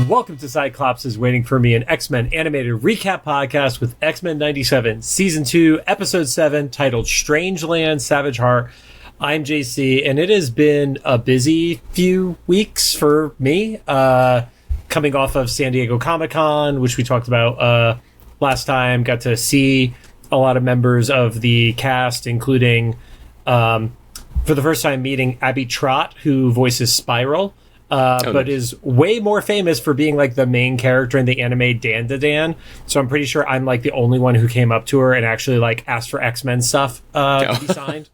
Welcome to Cyclops is Waiting for Me, an X-Men animated recap podcast with X-Men 97, Season 2, Episode 7, titled Strange Land, Savage Heart. I'm JC, and it has been a busy few weeks for me, coming off of San Diego Comic-Con, which we talked about last time. Got to see a lot of members of the cast, including, for the first time, meeting Abby Trott, who voices Spiral. But is way more famous for being like the main character in the anime Dan to Dan. So I'm pretty sure I'm like the only one who came up to her and actually like asked for X-Men stuff to be signed.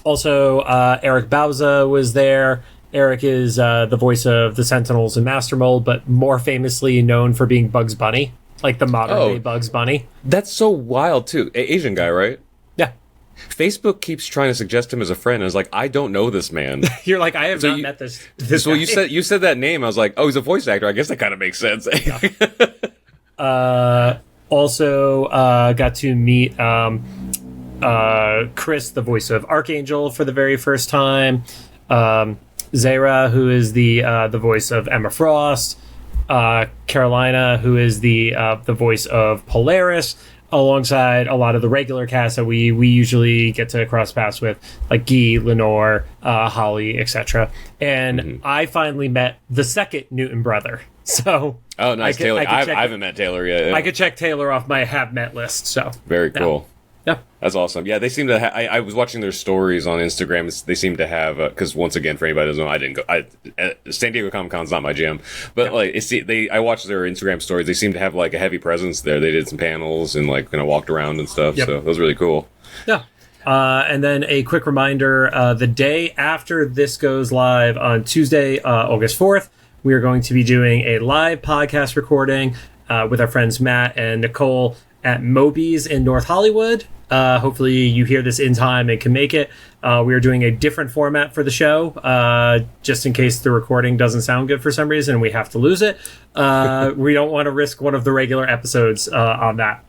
Also, Eric Bauza was there. Eric is the voice of the Sentinels and Master Mold, but more famously known for being Bugs Bunny, like the modern day Bugs Bunny. That's so wild too. Asian guy, right? Yeah. Facebook keeps trying to suggest him as a friend, and I was like, I don't know this man. You're like, I have not met this so guy. you said that name. I was like, oh, he's a voice actor. I guess that kind of makes sense. Also, got to meet Chris, the voice of Archangel, for the very first time. Zara, who is the voice of Emma Frost. Carolina, who is the voice of Polaris, alongside a lot of the regular cast that we usually get to cross paths with, like Guy, Lenore, Holly, etc. And I finally met the second Newton brother. So nice. Taylor. I haven't met Taylor yet. Yeah. I could check Taylor off my have met list. So very cool. Yeah, that's awesome. Yeah, they seem to. I was watching their stories on Instagram. They seem to have because once again, for anybody who doesn't know, I didn't go. San Diego Comic Con's not my jam, but I watched their Instagram stories. They seem to have like a heavy presence there. They did some panels and like kind of walked around and stuff. Yep. So that was really cool. Yeah. And then a quick reminder: the day after this goes live on Tuesday, August 4th, we are going to be doing a live podcast recording with our friends Matt and Nicole at Moby's in North Hollywood. Hopefully you hear this in time and can make it. We are doing a different format for the show, just in case the recording doesn't sound good for some reason and we have to lose it. We don't want to risk one of the regular episodes on that.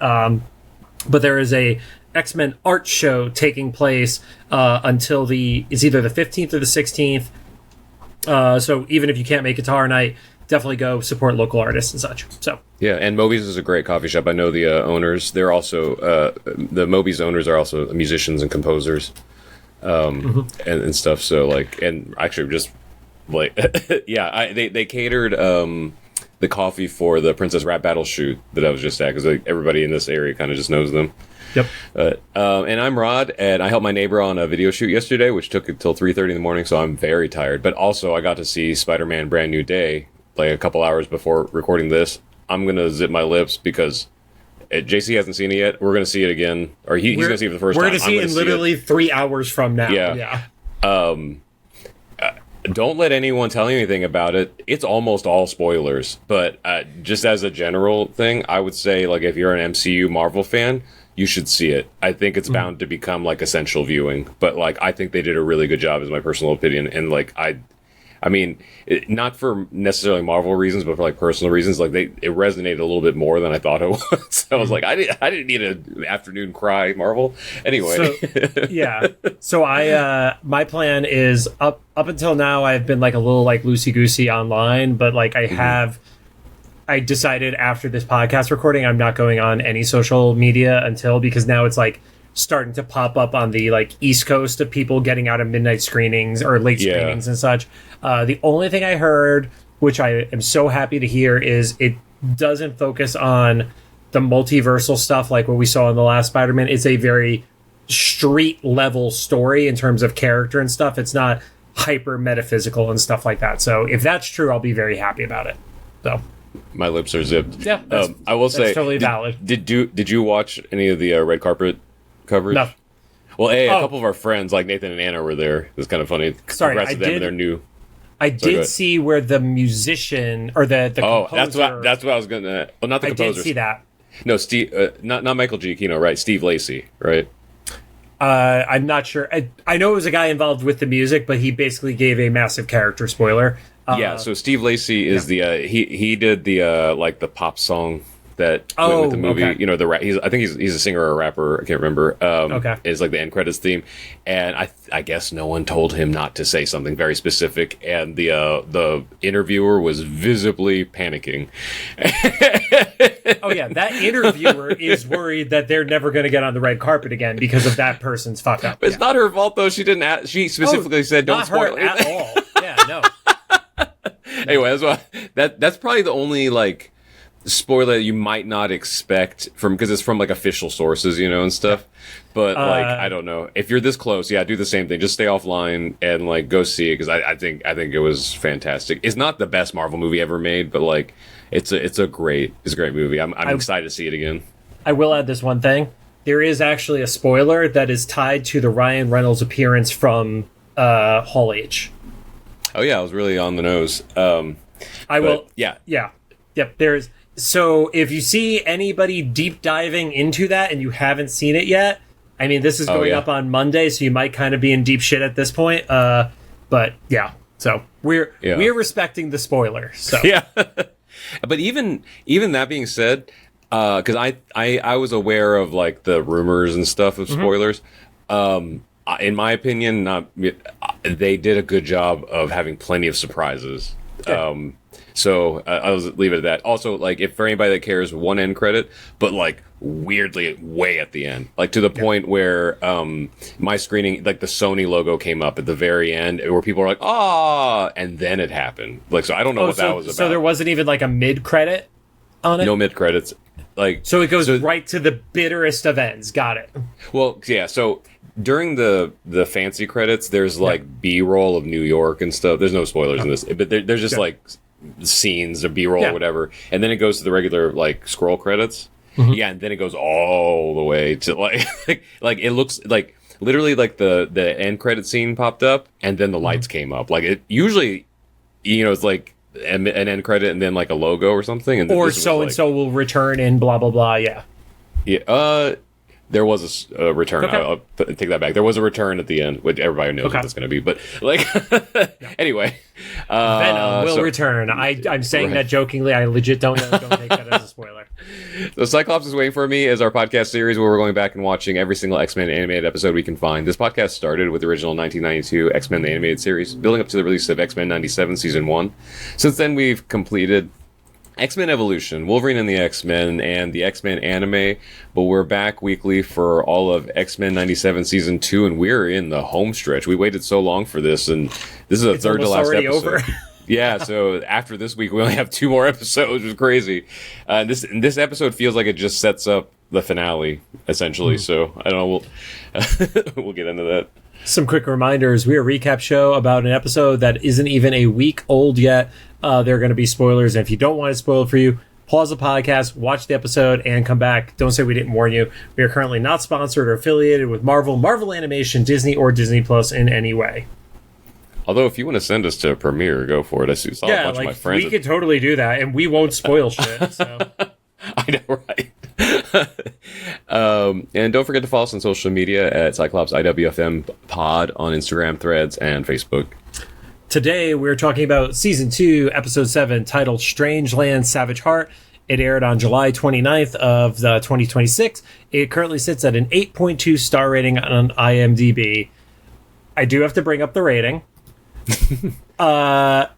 But there is a X-Men art show taking place until it's either the 15th or the 16th. So even if you can't make Guitar Night, definitely go support local artists and such. So yeah, and Moby's is a great coffee shop. I know the owners. They're also the Moby's owners are also musicians and composers, and stuff. So like, and actually just like they catered the coffee for the Princess Rap Battle shoot that I was just at, because like, everybody in this area kind of just knows them. Yep. And I'm Rod, and I helped my neighbor on a video shoot yesterday, which took until 3:30 in the morning. So I'm very tired. But also I got to see Spider-Man: Brand New Day like a couple hours before recording this. I'm gonna zip my lips because JC hasn't seen it yet. We're gonna see it again, or he's gonna see it for the first time. We're gonna see it in literally 3 hours from now. Yeah. Don't let anyone tell you anything about it. It's almost all spoilers, but just as a general thing, I would say like if you're an MCU Marvel fan, you should see it. I think it's bound to become like essential viewing, but like I think they did a really good job, is my personal opinion, and like I mean, not for necessarily Marvel reasons, but for like personal reasons. Like it resonated a little bit more than I thought it was. So I was like, I didn't need an afternoon cry Marvel. Anyway, So my plan is up until now I've been like a little like loosey goosey online, but like I decided after this podcast recording I'm not going on any social media because now it's like starting to pop up on the like East Coast of people getting out of midnight screenings or late screenings and such. The only thing I heard, which I am so happy to hear, is it doesn't focus on the multiversal stuff like what we saw in the last Spider-Man. It's a very street level story in terms of character and stuff. It's not hyper metaphysical and stuff like that. So if that's true, I'll be very happy about it. So my lips are zipped. Yeah, I will say, totally valid. Did you watch any of the red carpet coverage? No. Well, a couple of our friends, like Nathan and Anna, were there. It was kind of funny. Sorry, congrats to them and their new. I did see where the musician or the composer. that's what I was gonna. Well, not the composer. I did see that. No, Steve. Not Michael Giacchino, right? Steve Lacy, right? I'm not sure. I know it was a guy involved with the music, but he basically gave a massive character spoiler. So Steve Lacy is the he did the like the pop song that went with the movie. Okay. You know, I think he's a singer or a rapper. I can't remember. Okay. Is like the end credits theme, and I guess no one told him not to say something very specific, and the interviewer was visibly panicking. Oh yeah, that interviewer is worried that they're never going to get on the red carpet again because of that person's fuck up. It's not her fault though. She didn't. She specifically said don't spoil her it at all. Yeah, no. Anyway, that's probably the only like spoiler that you might not expect from, because it's from like official sources, you know, and stuff. But like I don't know, if you're this close, yeah, do the same thing. Just stay offline and like go see it, because I think it was fantastic. It's not the best Marvel movie ever made, but like it's a great movie. I'm excited to see it again. I will add this one thing. There is actually a spoiler that is tied to the Ryan Reynolds appearance from Hall H. Oh yeah, I was really on the nose. Yep. There's, so if you see anybody deep diving into that and you haven't seen it yet, I mean, this is going up on Monday, so you might kind of be in deep shit at this point. But yeah, so we're respecting the spoiler. So yeah. But even that being said, because I was aware of like the rumors and stuff of spoilers. In my opinion, they did a good job of having plenty of surprises. Yeah. So I'll leave it at that. Also, like, if for anybody that cares, one end credit, but like weirdly way at the end, like to the point where my screening, like the Sony logo came up at the very end, where people were like, "Ah!" and then it happened. Like, so I don't know what that was about. So there wasn't even like a mid credit on it. No mid credits. Like, so it goes right to the bitterest of ends. Got it. Well, yeah. So during the fancy credits, there's like B-roll of New York and stuff. There's no spoilers in this, but there's just like scenes or B-roll or whatever, and then it goes to the regular like scroll credits. Yeah, and then it goes all the way to like it looks like literally like the end credit scene popped up, and then the lights came up. Like, it usually, you know, it's like an end credit and then like a logo or something, and or so and so will return in blah blah blah. Yeah. There was a return. Okay. I'll take that back. There was a return at the end, which everybody knows what that's going to be. But like, anyway, Venom will return. I'm saying that jokingly. I legit don't take that as a spoiler. So Cyclops is Waiting for Me is our podcast series where we're going back and watching every single X-Men animated episode we can find. This podcast started with the original 1992 X-Men the animated series, building up to the release of X-Men 97 season 1. Since then, we've completed X-Men Evolution, Wolverine and the X-Men, and the X-Men anime, but we're back weekly for all of X-Men 97 Season 2, and we're in the home stretch. We waited so long for this, and this is the third to last episode. Over. Yeah, so after this week, we only have 2 more episodes, which is crazy. This episode feels like it just sets up the finale, essentially, so I don't know, we'll get into that. Some quick reminders. We're a recap show about an episode that isn't even a week old yet. There are going to be spoilers, and if you don't want it spoiled for you, pause the podcast, watch the episode, and come back. Don't say we didn't warn you. We are currently not sponsored or affiliated with Marvel Animation, Disney, or Disney Plus in any way. Although, if you want to send us to Premiere, go for it. I saw a bunch of my friends. We could totally do that, and we won't spoil shit. So. I know, right? And don't forget to follow us on social media at Cyclops IWFM Pod on Instagram, Threads, and Facebook. Today, we're talking about Season 2, Episode 7, titled Strange Land, Savage Heart. It aired on July 29th of 2026. It currently sits at an 8.2 star rating on IMDb. I do have to bring up the rating. I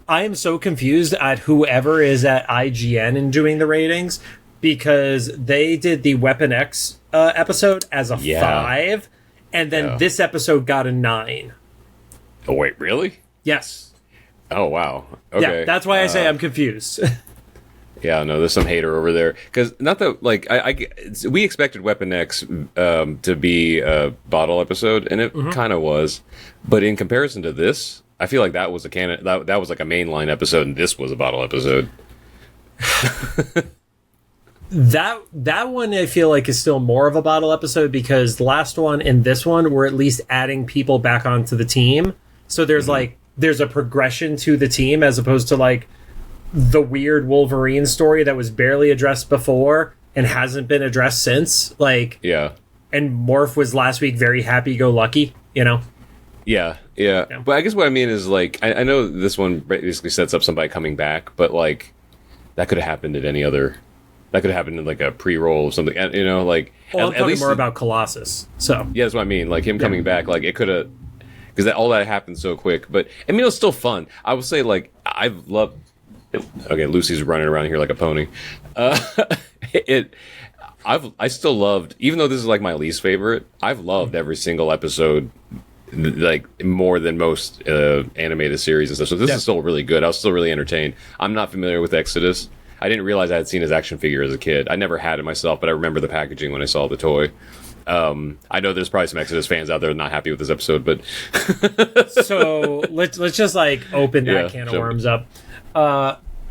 am so confused at whoever is at IGN and doing the ratings, because they did the Weapon X episode as a 5, and then this episode got a 9. Oh, wait, really? Yes. Oh, wow. Okay. Yeah, that's why I say I'm confused. Yeah, no, there's some hater over there. Because, not that, like, we expected Weapon X to be a bottle episode, and it kind of was. But in comparison to this, I feel like that was that was like a mainline episode, and this was a bottle episode. That one I feel like is still more of a bottle episode, because the last one and this one were at least adding people back onto the team. So there's there's a progression to the team, as opposed to like the weird Wolverine story that was barely addressed before and hasn't been addressed since. Like, yeah. And Morph was last week very happy-go-lucky, you know? Yeah. But I guess what I mean is, like, I know this one basically sets up somebody coming back, but like that could have happened at any other that could happen in like a pre-roll or something. You know, like well, I'm talking more about Colossus. So yeah, that's what I mean. Like him coming back, like it could have, because all that happened so quick. But I mean, it was still fun. I would say like I've loved. Okay, Lucy's running around here like a pony. I still loved, even though this is like my least favorite. I've loved every single episode, like more than most animated series and stuff. So this is still really good. I was still really entertained. I'm not familiar with Exodus. I didn't realize I had seen his action figure as a kid. I never had it myself, but I remember the packaging when I saw the toy. I know there's probably some Exodus fans out there not happy with this episode, but so let's just like open that can of worms up.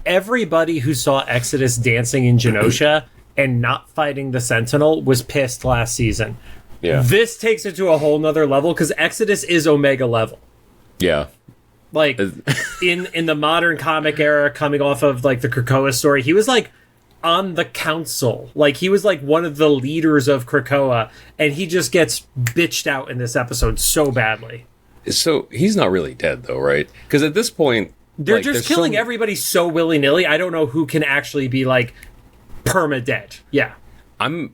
Everybody who saw Exodus dancing in Genosha and not fighting the Sentinel was pissed last season. Yeah, this takes it to a whole nother level because Exodus is Omega level. Yeah. Like in the modern comic era, coming off of like the Krakoa story, he was like on the council. Like he was like one of the leaders of Krakoa, and he just gets bitched out in this episode so badly. So he's not really dead though, right? Because at this point, they're just killing everybody so willy-nilly. I don't know who can actually be like perma-dead. Yeah. I'm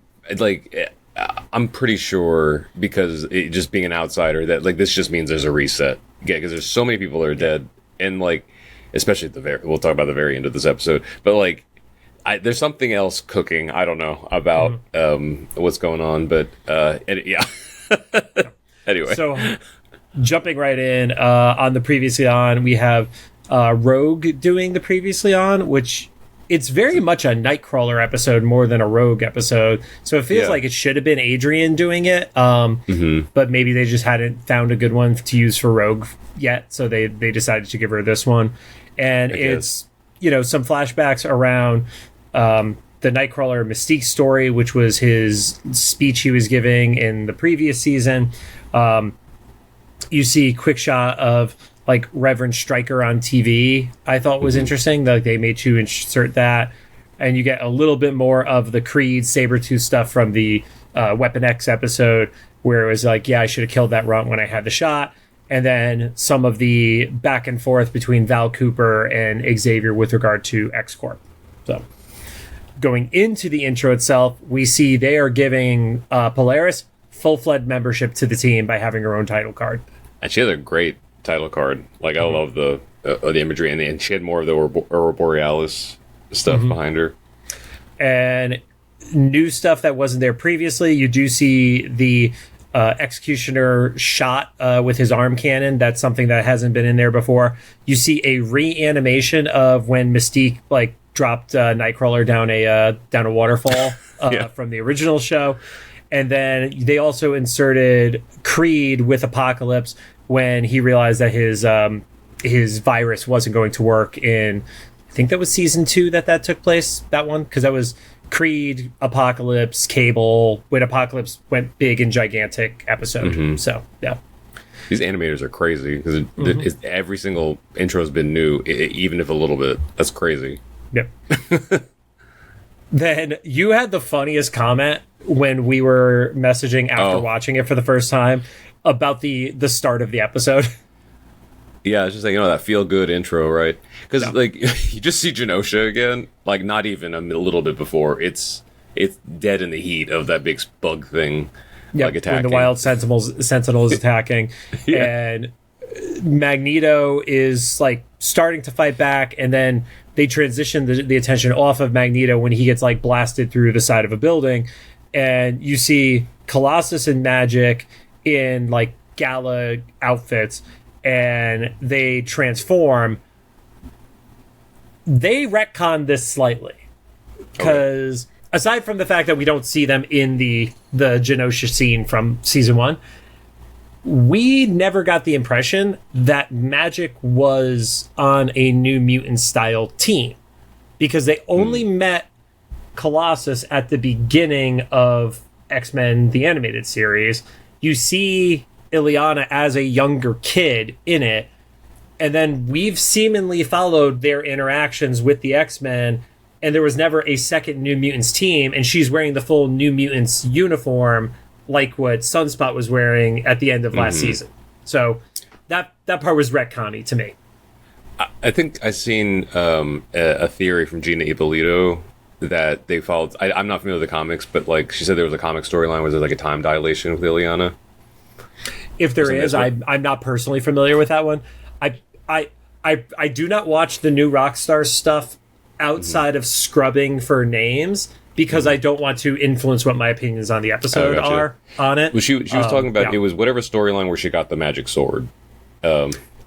pretty sure, because just being an outsider, that like this just means there's a reset. Yeah, because there's so many people that are dead, and like, especially at the we'll talk about the very end of this episode, but like, there's something else cooking. I don't know about what's going on, but yeah. Anyway, so jumping right in on the Previously On, we have Rogue doing the Previously On, which it's very much a Nightcrawler episode more than a Rogue episode. So it feels like it should have been Adrian doing it, but maybe they just hadn't found a good one to use for Rogue yet, so they decided to give her this one. And it's some flashbacks around the Nightcrawler Mystique story, which was his speech he was giving in the previous season. You see quick shot of like Reverend Stryker on TV. I thought was interesting. Like they made you insert that, and you get a little bit more of the Creed Sabretooth stuff from the Weapon X episode, where it was like, yeah, I should have killed that runt when I had the shot. And then some of the back and forth between Val Cooper and Xavier with regard to X-Corp. So going into the intro itself, we see they are giving Polaris full-fledged membership to the team by having her own title card. And she has a great title card. Like, I love the imagery, and she had more of the Aurora Borealis stuff behind her. And new stuff that wasn't there previously. You do see the Executioner shot with his arm cannon. That's something that hasn't been in there before. You see a reanimation of when Mystique like dropped Nightcrawler down a waterfall from the original show. And then they also inserted Creed with Apocalypse when he realized that his virus wasn't going to work in, I think that was season 2 that took place, that one, because that was Creed, Apocalypse, Cable, when Apocalypse went big and gigantic episode. So, yeah. These animators are crazy, because every single intro has been new, even if a little bit. That's crazy. Yep. Then you had the funniest comment when we were messaging after watching it for the first time about the start of the episode. Yeah, it's just like, that feel-good intro, right? Because, like, you just see Genosha again, like, not even a little bit before. It's dead in the heat of that big bug thing, like, attacking. When the Wild Sentinel is attacking. And Magneto is, like, starting to fight back, and then they transition the attention off of Magneto when he gets, like, blasted through the side of a building. And you see Colossus and Magik in, like, gala outfits, and they transform. They retcon this slightly, because aside from the fact that we don't see them in the Genosha scene from season 1, we never got the impression that Magik was on a New Mutant style team, because they only met Colossus at the beginning of X-Men the Animated Series. You see Illyana as a younger kid in it, and then we've seemingly followed their interactions with the X-Men, and there was never a second New Mutants team, and she's wearing the full New Mutants uniform like what Sunspot was wearing at the end of last season. So that part was retconny to me. I think I seen a theory from Gina Ippolito that they followed. I'm not familiar with the comics, but like she said, there was a comic storyline where there's like a time dilation with Liliana. If there is, I'm not personally familiar with that one. I do not watch the new Rockstar stuff outside of scrubbing for names because I don't want to influence what my opinions on the episode are on it. Well, she was talking about it was whatever storyline where she got the magic sword.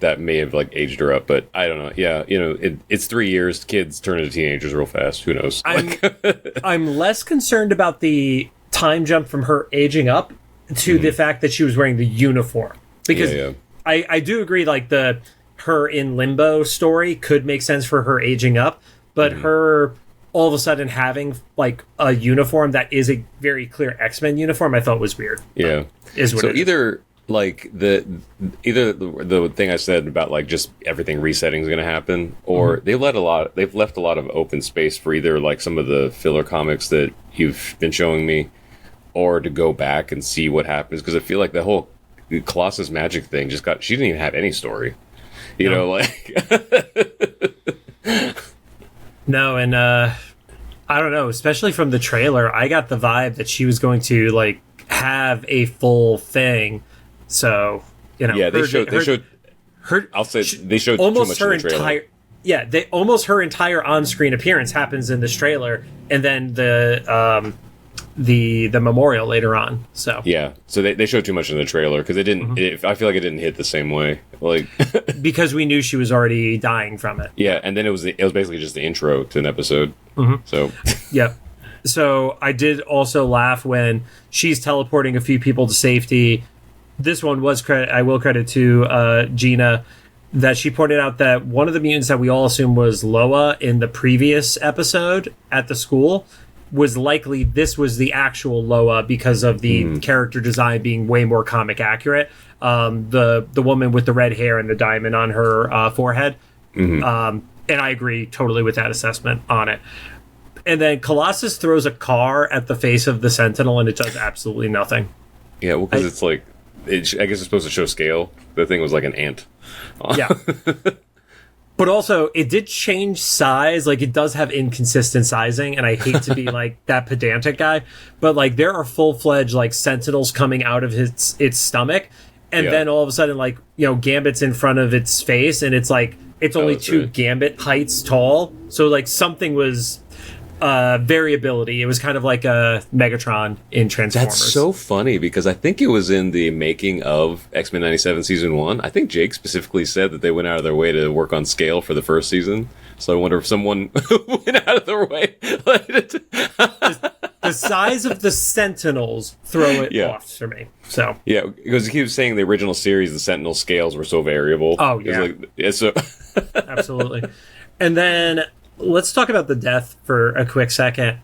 That may have like aged her up, but I don't know. Yeah, it's 3 years. Kids turn into teenagers real fast. Who knows? I'm less concerned about the time jump from her aging up to the fact that she was wearing the uniform, because I do agree. Like her in limbo story could make sense for her aging up, but her all of a sudden having like a uniform that is a very clear X-Men uniform, I thought was weird. Yeah, is what so it is. Either the thing I said about like just everything resetting is going to happen, or they've left a lot of open space for either like some of the filler comics that you've been showing me, or to go back and see what happens, because I feel like the whole Colossus Magik thing she didn't even have any story, you know, like no, and I don't know, especially from the trailer, I got the vibe that she was going to like have a full thing. So, they showed almost too much her in the trailer. Her entire on-screen appearance happens in this trailer, and then the memorial later on. So so they showed too much in the trailer because it didn't. I feel like it didn't hit the same way, like because we knew she was already dying from it. Yeah, and then it was basically just the intro to an episode. So yep. So I did also laugh when she's teleporting a few people to safety. This one was I will credit to Gina, that she pointed out that one of the mutants that we all assumed was Loa in the previous episode at the school was likely this was the actual Loa because of the character design being way more comic accurate. The woman with the red hair and the diamond on her forehead. And I agree totally with that assessment on it. And then Colossus throws a car at the face of the Sentinel, and it does absolutely nothing. Yeah, well, because it's like, I guess it's supposed to show scale. The thing was like an ant. Yeah. But also, it did change size. Like, it does have inconsistent sizing, and I hate to be like that pedantic guy, but like there are full-fledged like Sentinels coming out of its stomach, and then all of a sudden, like, Gambit's in front of its face, and it's like it's only two Gambit heights tall. So like something was variability. It was kind of like a Megatron in Transformers. That's so funny, because I think it was in the making of X-Men 97 Season 1. I think Jake specifically said that they went out of their way to work on scale for the first season. So I wonder if someone went out of their way. The size of the Sentinels throw it off for me. So yeah, because he was saying the original series, the Sentinel scales were so variable. Oh, yeah. Absolutely. And then let's talk about the death for a quick second.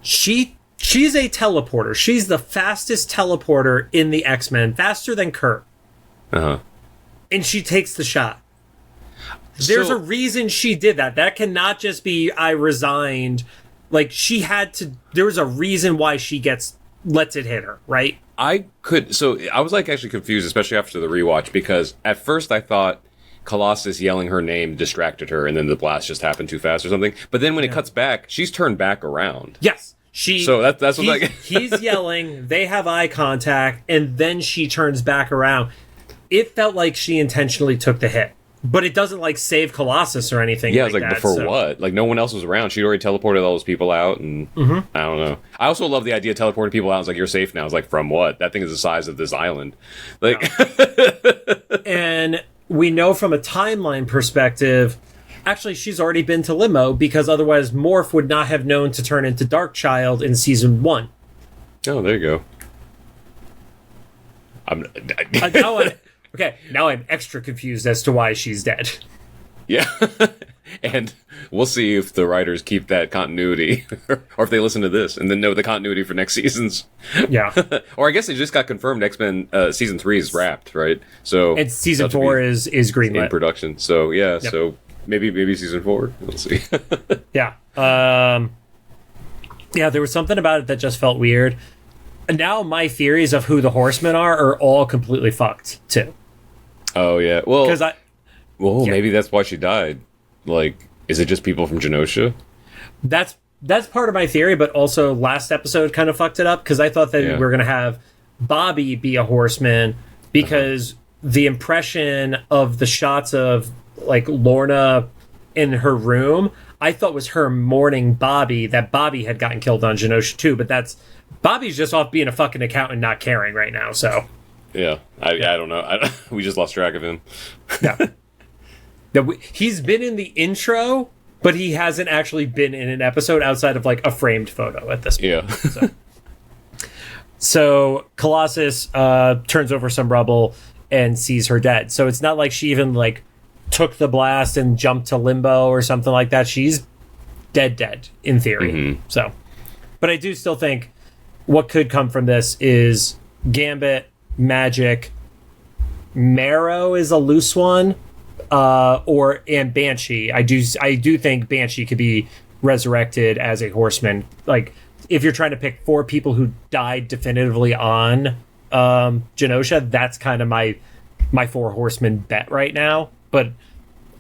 She's a teleporter. She's the fastest teleporter in the X-Men, faster than Kurt. And she takes the shot. There's a reason she did that. That cannot just be, I resigned. Like, she had to, there was a reason why she lets it hit her, right? I was like actually confused, especially after the rewatch, because at first I thought Colossus yelling her name distracted her, and then the blast just happened too fast or something. But then when it cuts back, she's turned back around. Yes. So that's what like he's yelling, they have eye contact, and then she turns back around. It felt like she intentionally took the hit. But it doesn't like save Colossus or anything. Yeah, it's like, but for what? Like, no one else was around. She'd already teleported all those people out, and I don't know. I also love the idea of teleporting people out. It's like, you're safe now. It's like, from what? That thing is the size of this island. Like, and we know from a timeline perspective, actually, she's already been to Limo, because otherwise Morph would not have known to turn into Darkchild in season 1. Oh, there you go. Now I'm extra confused as to why she's dead. Yeah. And we'll see if the writers keep that continuity, or if they listen to this and then know the continuity for next seasons. Yeah. Or I guess it just got confirmed X-Men season 3 is wrapped, right? So and season 4 is greenlit in production. So yeah, so maybe season 4. We'll see. Yeah. Yeah, there was something about it that just felt weird. And now my theories of who the Horsemen are all completely fucked too. Oh yeah. Well, maybe that's why she died. Like, is it just people from Genosha? That's that's part of my theory, but also last episode kind of fucked it up because I thought that we were going to have Bobby be a horseman because the impression of the shots of like Lorna in her room, I thought was her mourning Bobby, that Bobby had gotten killed on Genosha too, but Bobby's just off being a fucking accountant, not caring right now, so. Yeah, I don't know. We just lost track of him. Yeah. He's been in the intro, but he hasn't actually been in an episode outside of like a framed photo at this point. Yeah. So Colossus turns over some rubble and sees her dead. So it's not like she even like took the blast and jumped to limbo or something like that. She's dead in theory. Mm-hmm. So, but I do still think what could come from this is Gambit, Magik, Marrow is a loose one, and Banshee. I do think Banshee could be resurrected as a horseman. Like if you're trying to pick 4 people who died definitively on Genosha, that's kind of my 4 horsemen bet right now. But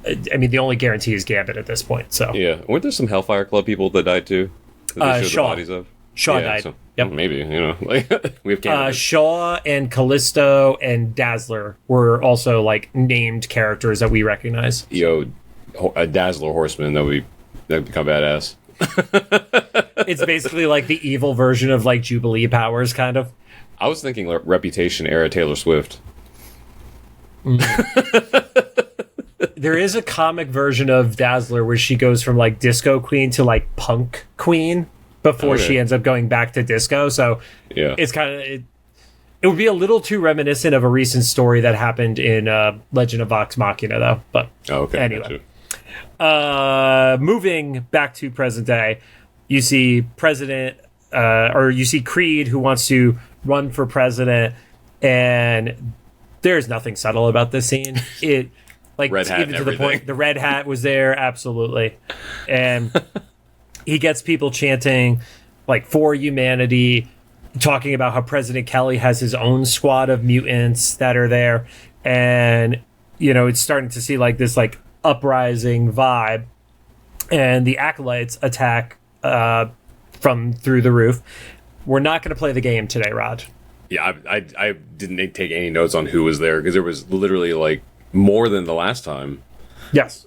I mean, the only guarantee is Gambit at this point. So yeah, weren't there some Hellfire Club people that died too? That they showed the bodies of? Shaw died. So, yep. Maybe, like we have candidates. Shaw and Callisto and Dazzler were also like named characters that we recognize. A Dazzler horseman that'd become badass. It's basically like the evil version of like Jubilee powers, kind of. I was thinking Reputation era Taylor Swift. There is a comic version of Dazzler where she goes from like disco queen to like punk queen before she ends up going back to disco. So it's kind of it would be a little too reminiscent of a recent story that happened in Legend of Vox Machina, though. But anyway, moving back to present day, you see you see Creed, who wants to run for president, and there's nothing subtle about this scene. It like red hat even to the point the red hat was there, absolutely, and he gets people chanting like for humanity, talking about how President Kelly has his own squad of mutants that are there, and it's starting to see like this like uprising vibe, and the acolytes attack from through the roof. We're not going to play the game today, Rod. Yeah, I didn't take any notes on who was there because there was literally like more than the last time. Yes.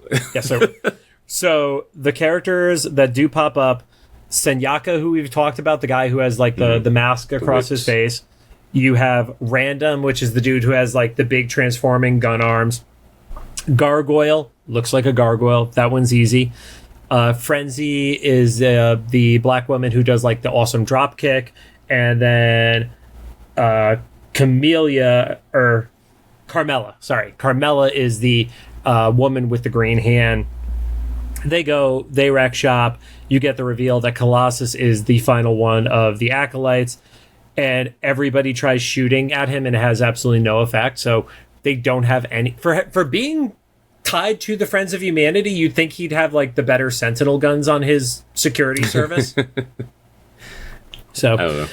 So the characters that do pop up, Senyaka, who we've talked about, the guy who has like the mask across his face. You have Random, which is the dude who has like the big transforming gun arms. Gargoyle, looks like a gargoyle. That one's easy. Frenzy is the black woman who does like the awesome drop kick. And then Carmella is the woman with the green hand. They wreck shop. You get the reveal that Colossus is the final one of the acolytes, and everybody tries shooting at him and it has absolutely no effect. So they don't have any for being tied to the Friends of Humanity. You'd think he'd have like the better Sentinel guns on his security service. So I don't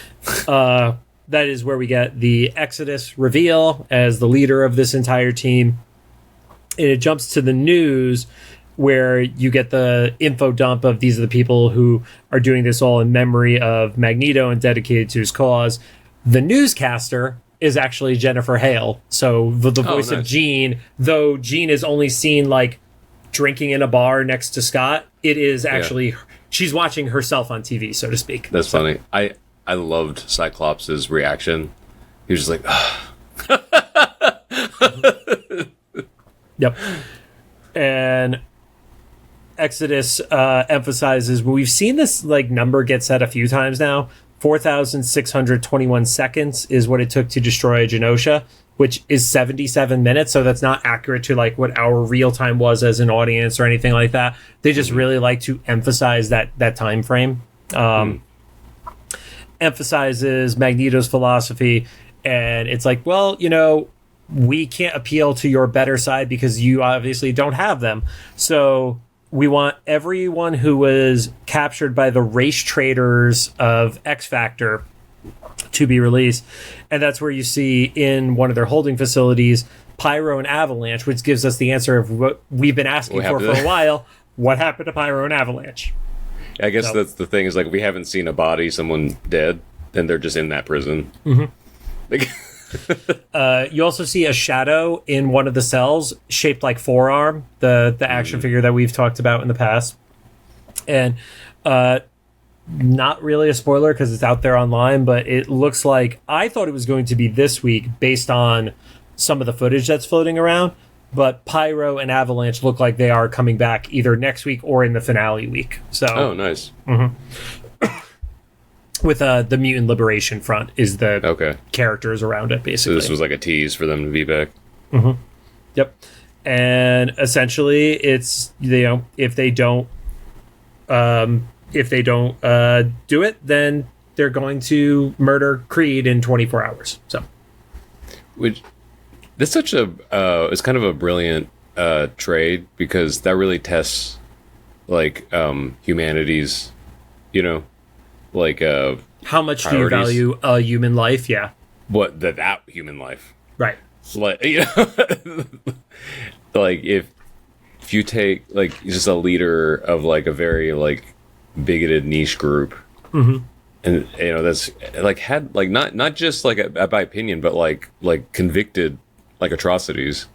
know. That is where we get the Exodus reveal as the leader of this entire team. And it jumps to the news where you get the info dump of these are the people who are doing this all in memory of Magneto and dedicated to his cause. The newscaster is actually Jennifer Hale. So the voice of Jean, though Jean is only seen like drinking in a bar next to Scott, it is actually she's watching herself on TV, so to speak. That's funny. I loved Cyclops' reaction. He was just like, Yep. And Exodus emphasizes, we've seen this like number get said a few times now. 4,621 seconds is what it took to destroy Genosha, which is 77 minutes. So that's not accurate to like what our real time was as an audience or anything like that. They just really like to emphasize that time frame. Emphasizes Magneto's philosophy, and it's like, well, we can't appeal to your better side because you obviously don't have them. So we want everyone who was captured by the race traders of X Factor to be released. And that's where you see in one of their holding facilities, Pyro and Avalanche, which gives us the answer of what we've been asking for a while. What happened to Pyro and Avalanche? I guess that's the thing is like if we haven't seen a body, someone dead, then they're just in that prison. Like, you also see a shadow in one of the cells shaped like Forearm, the action figure that we've talked about in the past. And not really a spoiler because it's out there online, but it looks like I thought it was going to be this week based on some of the footage that's floating around. But Pyro and Avalanche look like they are coming back either next week or in the finale week. So, oh, nice. With the Mutant Liberation Front is the characters around it, basically. So this was like a tease for them to be back. Yep. And essentially, it's, you know, if they don't do it, then they're going to murder Creed in 24 hours. So, which this such a it's kind of a brilliant trade because that really tests like humanity's, you know, like how much priorities. do you value a human life? Yeah. What that human life, right? Like, you know, like if you take like just a leader of like a very like bigoted niche group, and you know that's like had like not just like by opinion, but like convicted like atrocities.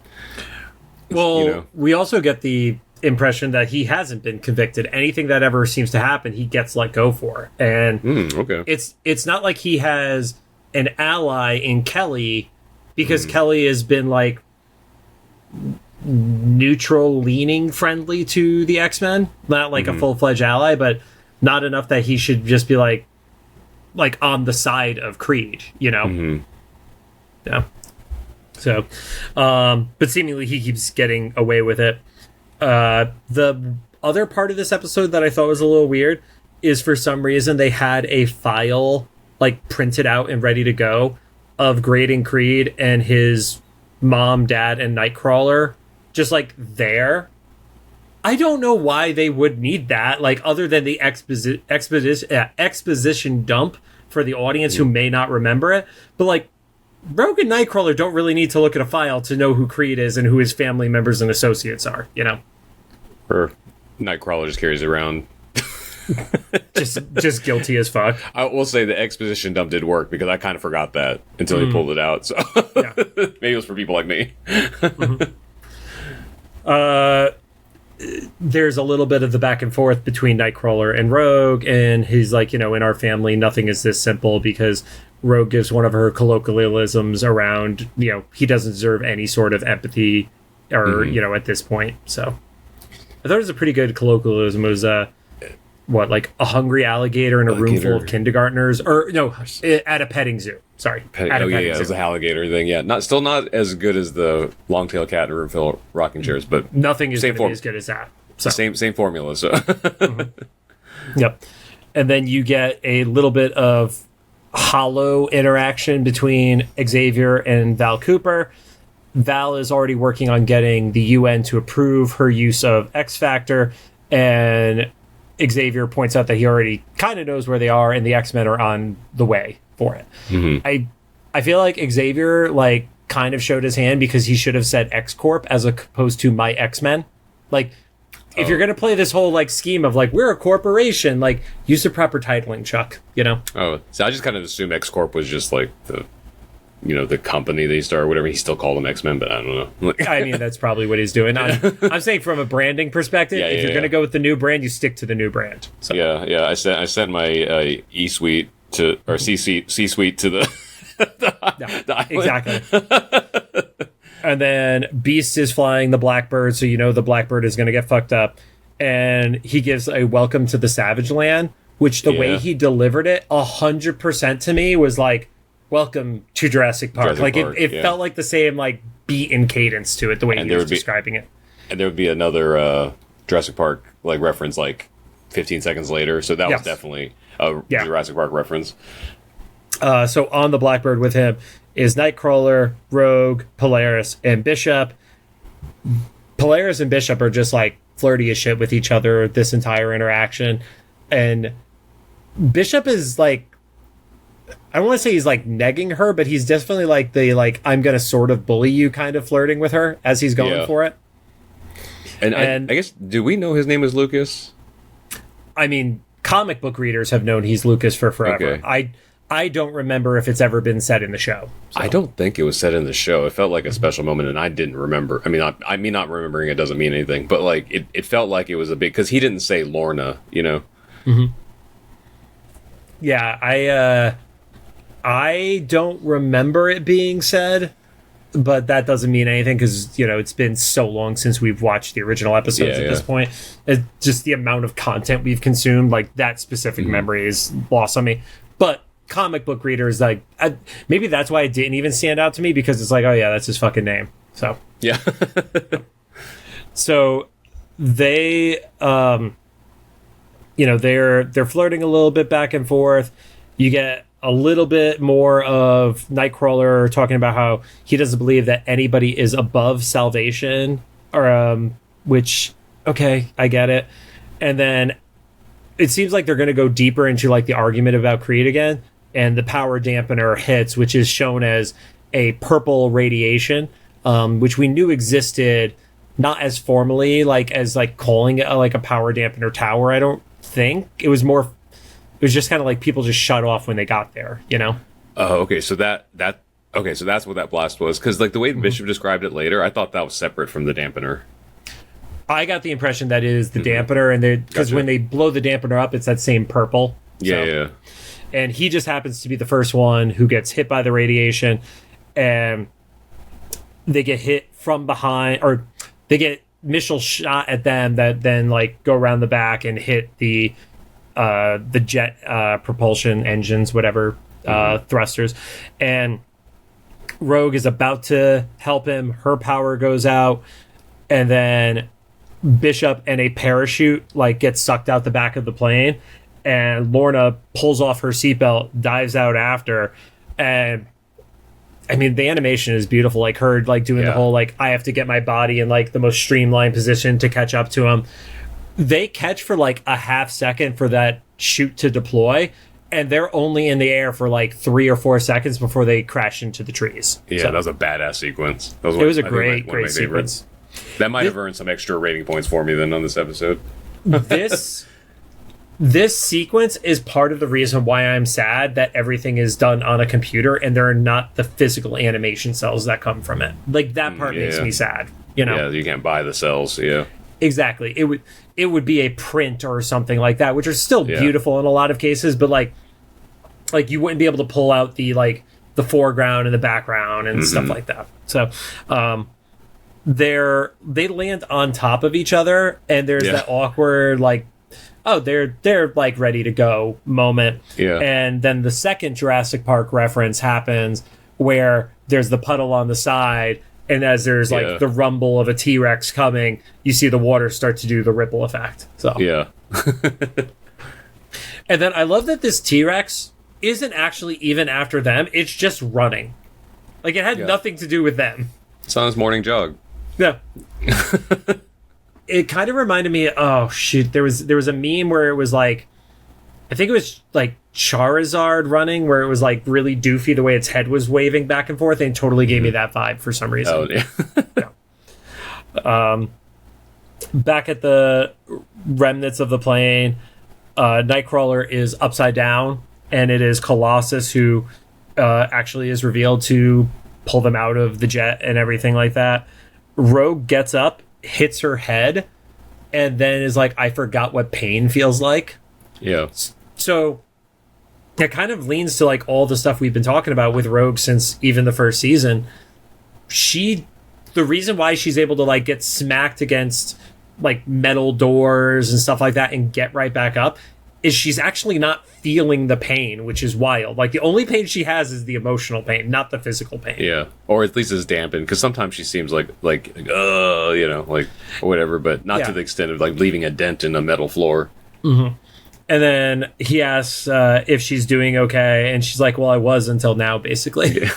Well, you know? We also get the impression that he hasn't been convicted. Anything that ever seems to happen, he gets let go for. And it's not like he has an ally in Kelly, because Kelly has been like neutral leaning friendly to the X-Men, not like a full-fledged ally, but not enough that he should just be like on the side of Creed, you know? Yeah. So, but seemingly he keeps getting away with it. The other part of this episode that I thought was a little weird is for some reason they had a file like printed out and ready to go of Graydon Creed and his mom, dad, and Nightcrawler just like there. I don't know why they would need that, like other than the exposition dump for the audience who may not remember it. But like Rogue and Nightcrawler don't really need to look at a file to know who Creed is and who his family members and associates are, you know? Or Nightcrawler just carries it around. just guilty as fuck. I will say the exposition dump did work because I kind of forgot that until he pulled it out. So maybe it was for people like me. There's a little bit of the back and forth between Nightcrawler and Rogue, and he's like, you know, in our family, nothing is this simple, because Rogue gives one of her colloquialisms around, you know, he doesn't deserve any sort of empathy or, you know, at this point. So I thought it was a pretty good colloquialism. It was, what, like a hungry alligator in a room full of kindergartners? Or, no, at a petting zoo. Sorry. It was a alligator thing, yeah. Still not as good as the long-tailed cat in a room full of rocking chairs, but nothing is going to be as good as that. So. Same formula, so. Yep. And then you get a little bit of hollow interaction between Xavier and Val Cooper. Val is already working on getting the UN to approve her use of X-Factor, and Xavier points out that he already kind of knows where they are, and the X-Men are on the way for it. I feel like Xavier like kind of showed his hand because he should have said X-Corp as opposed to my X-Men. Like, if you're going to play this whole like scheme of like, we're a corporation, like use the proper titling, Chuck, you know? Oh, so I just kind of assumed X-Corp was just like the, you know, the company they started, whatever. He still called them X-Men, but I don't know. I mean, that's probably what he's doing. I'm saying from a branding perspective, if you're going to go with the new brand, you stick to the new brand. So. Yeah. I sent my E-suite to, or C-suite to the exactly. And then Beast is flying the Blackbird, so you know the Blackbird is going to get fucked up. And he gives a welcome to the Savage Land, which the way he delivered it, 100% to me was like, welcome to Jurassic Park. It felt like the same like beat and cadence to it, the way he was describing it. And there would be another Jurassic Park like reference like 15 seconds later, so that was definitely a Jurassic Park reference. So on the Blackbird with him is Nightcrawler, Rogue, Polaris, and Bishop. Polaris and Bishop are just like flirty as shit with each other this entire interaction. And Bishop is like, I don't want to say he's like negging her, but he's definitely like the like, I'm going to sort of bully you kind of flirting with her as he's going for it. And I guess, do we know his name is Lucas? I mean, comic book readers have known he's Lucas for forever. Okay. I don't remember if it's ever been said in the show. So. I don't think it was said in the show. It felt like a special moment, and I didn't remember. I mean, not remembering it doesn't mean anything, but like it felt like it was a big, because he didn't say Lorna, you know. Mm-hmm. Yeah, I don't remember it being said, but that doesn't mean anything because, you know, it's been so long since we've watched the original episodes at this point. It's just the amount of content we've consumed, like that specific memory is lost on me. But comic book readers, like, maybe that's why it didn't even stand out to me, because it's like, oh yeah, that's his fucking name. So yeah. So they, you know, they're flirting a little bit back and forth. You get a little bit more of Nightcrawler talking about how he doesn't believe that anybody is above salvation, or which, okay, I get it. And then it seems like they're going to go deeper into like the argument about Creed again, and the power dampener hits, which is shown as a purple radiation, which we knew existed, not as formally like as like calling it like a power dampener tower. I don't think it was more. It was just kind of like people just shut off when they got there, you know? Oh, okay. So so that's what that blast was. Because like the way Bishop described it later, I thought that was separate from the dampener. I got the impression that it is the dampener, and because when they blow the dampener up, it's that same purple. Yeah. And he just happens to be the first one who gets hit by the radiation, and they get hit from behind, or they get missile shot at them that then like go around the back and hit the jet propulsion engines, whatever, thrusters. And Rogue is about to help him. Her power goes out, and then Bishop and a parachute like gets sucked out the back of the plane, and Lorna pulls off her seatbelt, dives out after. And I mean, the animation is beautiful, like her like doing the whole like, I have to get my body in like the most streamlined position to catch up to him. They catch for like a half second for that shoot to deploy, and they're only in the air for like 3 or 4 seconds before they crash into the trees. Yeah, that was a badass sequence. It was a great sequence. That might have earned some extra rating points for me then on this episode. This sequence is part of the reason why I'm sad that everything is done on a computer and there are not the physical animation cells that come from it. Like that part makes me sad, you know? Yeah, you can't buy the cells, yeah. Exactly. It would be a print or something like that, which are still beautiful in a lot of cases, but like you wouldn't be able to pull out the like the foreground and the background and stuff like that. So they land on top of each other, and there's that awkward like, oh, they're like ready to go moment. Yeah. And then the second Jurassic Park reference happens where there's the puddle on the side, and as there's like the rumble of a T-Rex coming, you see the water start to do the ripple effect. So yeah. And then I love that this T-Rex isn't actually even after them. It's just running. Like it had nothing to do with them. It's on his morning jog. Yeah. It kind of reminded me, oh shoot, there was a meme where it was like, I think it was like Charizard running, where it was like really doofy the way its head was waving back and forth, and totally gave me that vibe for some reason. Oh yeah. Back at the remnants of the plane, Nightcrawler is upside down, and it is Colossus who actually is revealed to pull them out of the jet and everything like that. Rogue gets up, hits her head, and then is like, I forgot what pain feels like. Yeah. So it kind of leans to like all the stuff we've been talking about with Rogue since even the first season. The reason why she's able to like get smacked against like metal doors and stuff like that and get right back up is she's actually not feeling the pain, which is wild. Like the only pain she has is the emotional pain, not the physical pain. Yeah. Or at least it's dampened, because sometimes she seems like you know, like or whatever, but not to the extent of like leaving a dent in a metal floor. Mm-hmm. And then he asks if she's doing okay, and she's like, well, I was until now, basically.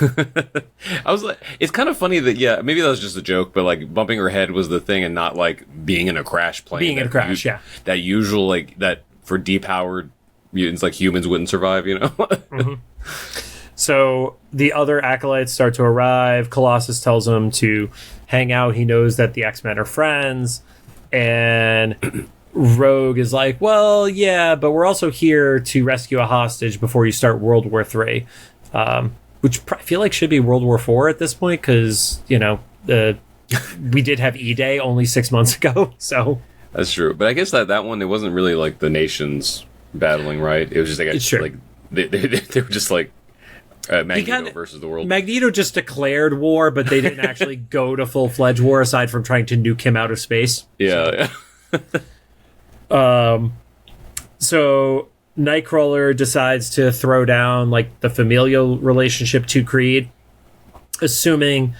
I was like, it's kind of funny that, maybe that was just a joke, but like bumping her head was the thing, and not like being in a crash plane. Being in a crash, That usual, like, that for depowered mutants like humans wouldn't survive, you know? Mm-hmm. So the other acolytes start to arrive. Colossus tells them to hang out. He knows that the X-Men are friends. And Rogue is like, well, yeah, but we're also here to rescue a hostage before you start World War III, which I feel like should be World War IV at this point, because, you know, we did have E-Day only 6 months ago, so... That's true. But I guess that one, it wasn't really like the nations battling, right? It was just like, they were just like Magneto versus the world. Magneto just declared war, but they didn't actually go to full-fledged war aside from trying to nuke him out of space. Yeah. So Nightcrawler decides to throw down like the familial relationship to Creed, assuming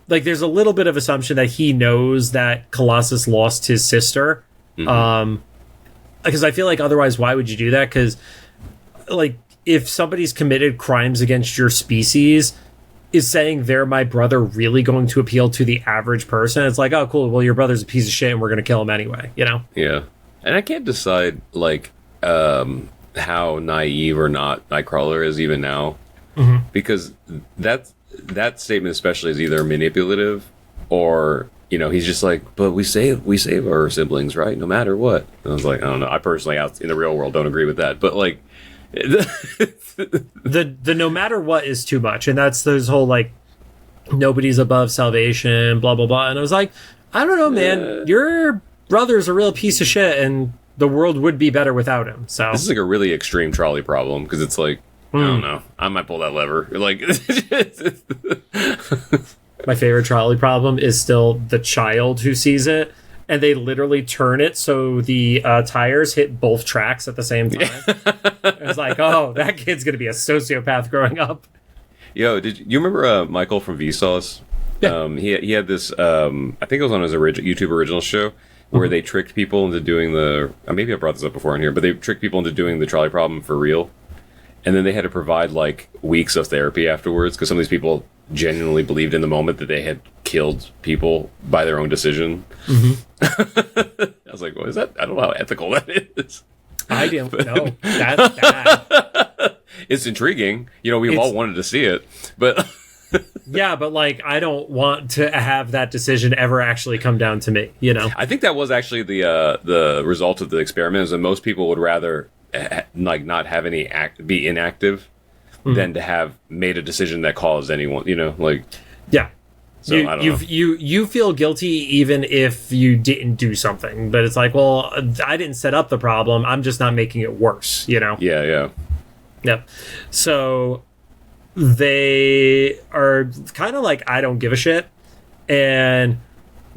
like there's a little bit of assumption that he knows that Colossus lost his sister. Because I feel like otherwise, why would you do that? Because like if somebody's committed crimes against your species, is saying they're my brother really going to appeal to the average person? It's like, oh, cool. Well, your brother's a piece of shit and we're going to kill him anyway, you know? Yeah. And I can't decide, like, how naive or not Nightcrawler is even now. Because that statement especially is either manipulative or, you know, he's just like, but we save our siblings, right? No matter what. And I was like, I don't know. I personally, out in the real world, don't agree with that. But, like... the no matter what is too much, and that's this whole like nobody's above salvation, blah blah blah. And I was like, I don't know, man, your brother's a real piece of shit, and the world would be better without him. So this is like a really extreme trolley problem because it's like I don't know, I might pull that lever. Like my favorite trolley problem is still the child who sees it. And they literally turn it so the tires hit both tracks at the same time. It's like, oh, that kid's going to be a sociopath growing up. Yo, did you remember Michael from Vsauce? Yeah. He had this, I think it was on his YouTube original show, where they tricked people into doing the... maybe I brought this up before in here, but they tricked people into doing the trolley problem for real. And then they had to provide, like, weeks of therapy afterwards, because some of these people genuinely believed in the moment that they had killed people by their own decision. I was like, what is that? I don't know how ethical that is. I don't know. That's bad. It's intriguing. You know, we've all wanted to see it, but... Yeah, but, like, I don't want to have that decision ever actually come down to me, you know? I think that was actually the result of the experiment, is that most people would rather, like, not have any be inactive than to have made a decision that caused anyone, you know, like... Yeah. So, I don't know. You feel guilty even if you didn't do something, but it's like, well, I didn't set up the problem, I'm just not making it worse, you know? Yeah. Yep. So they are kind of like, I don't give a shit, and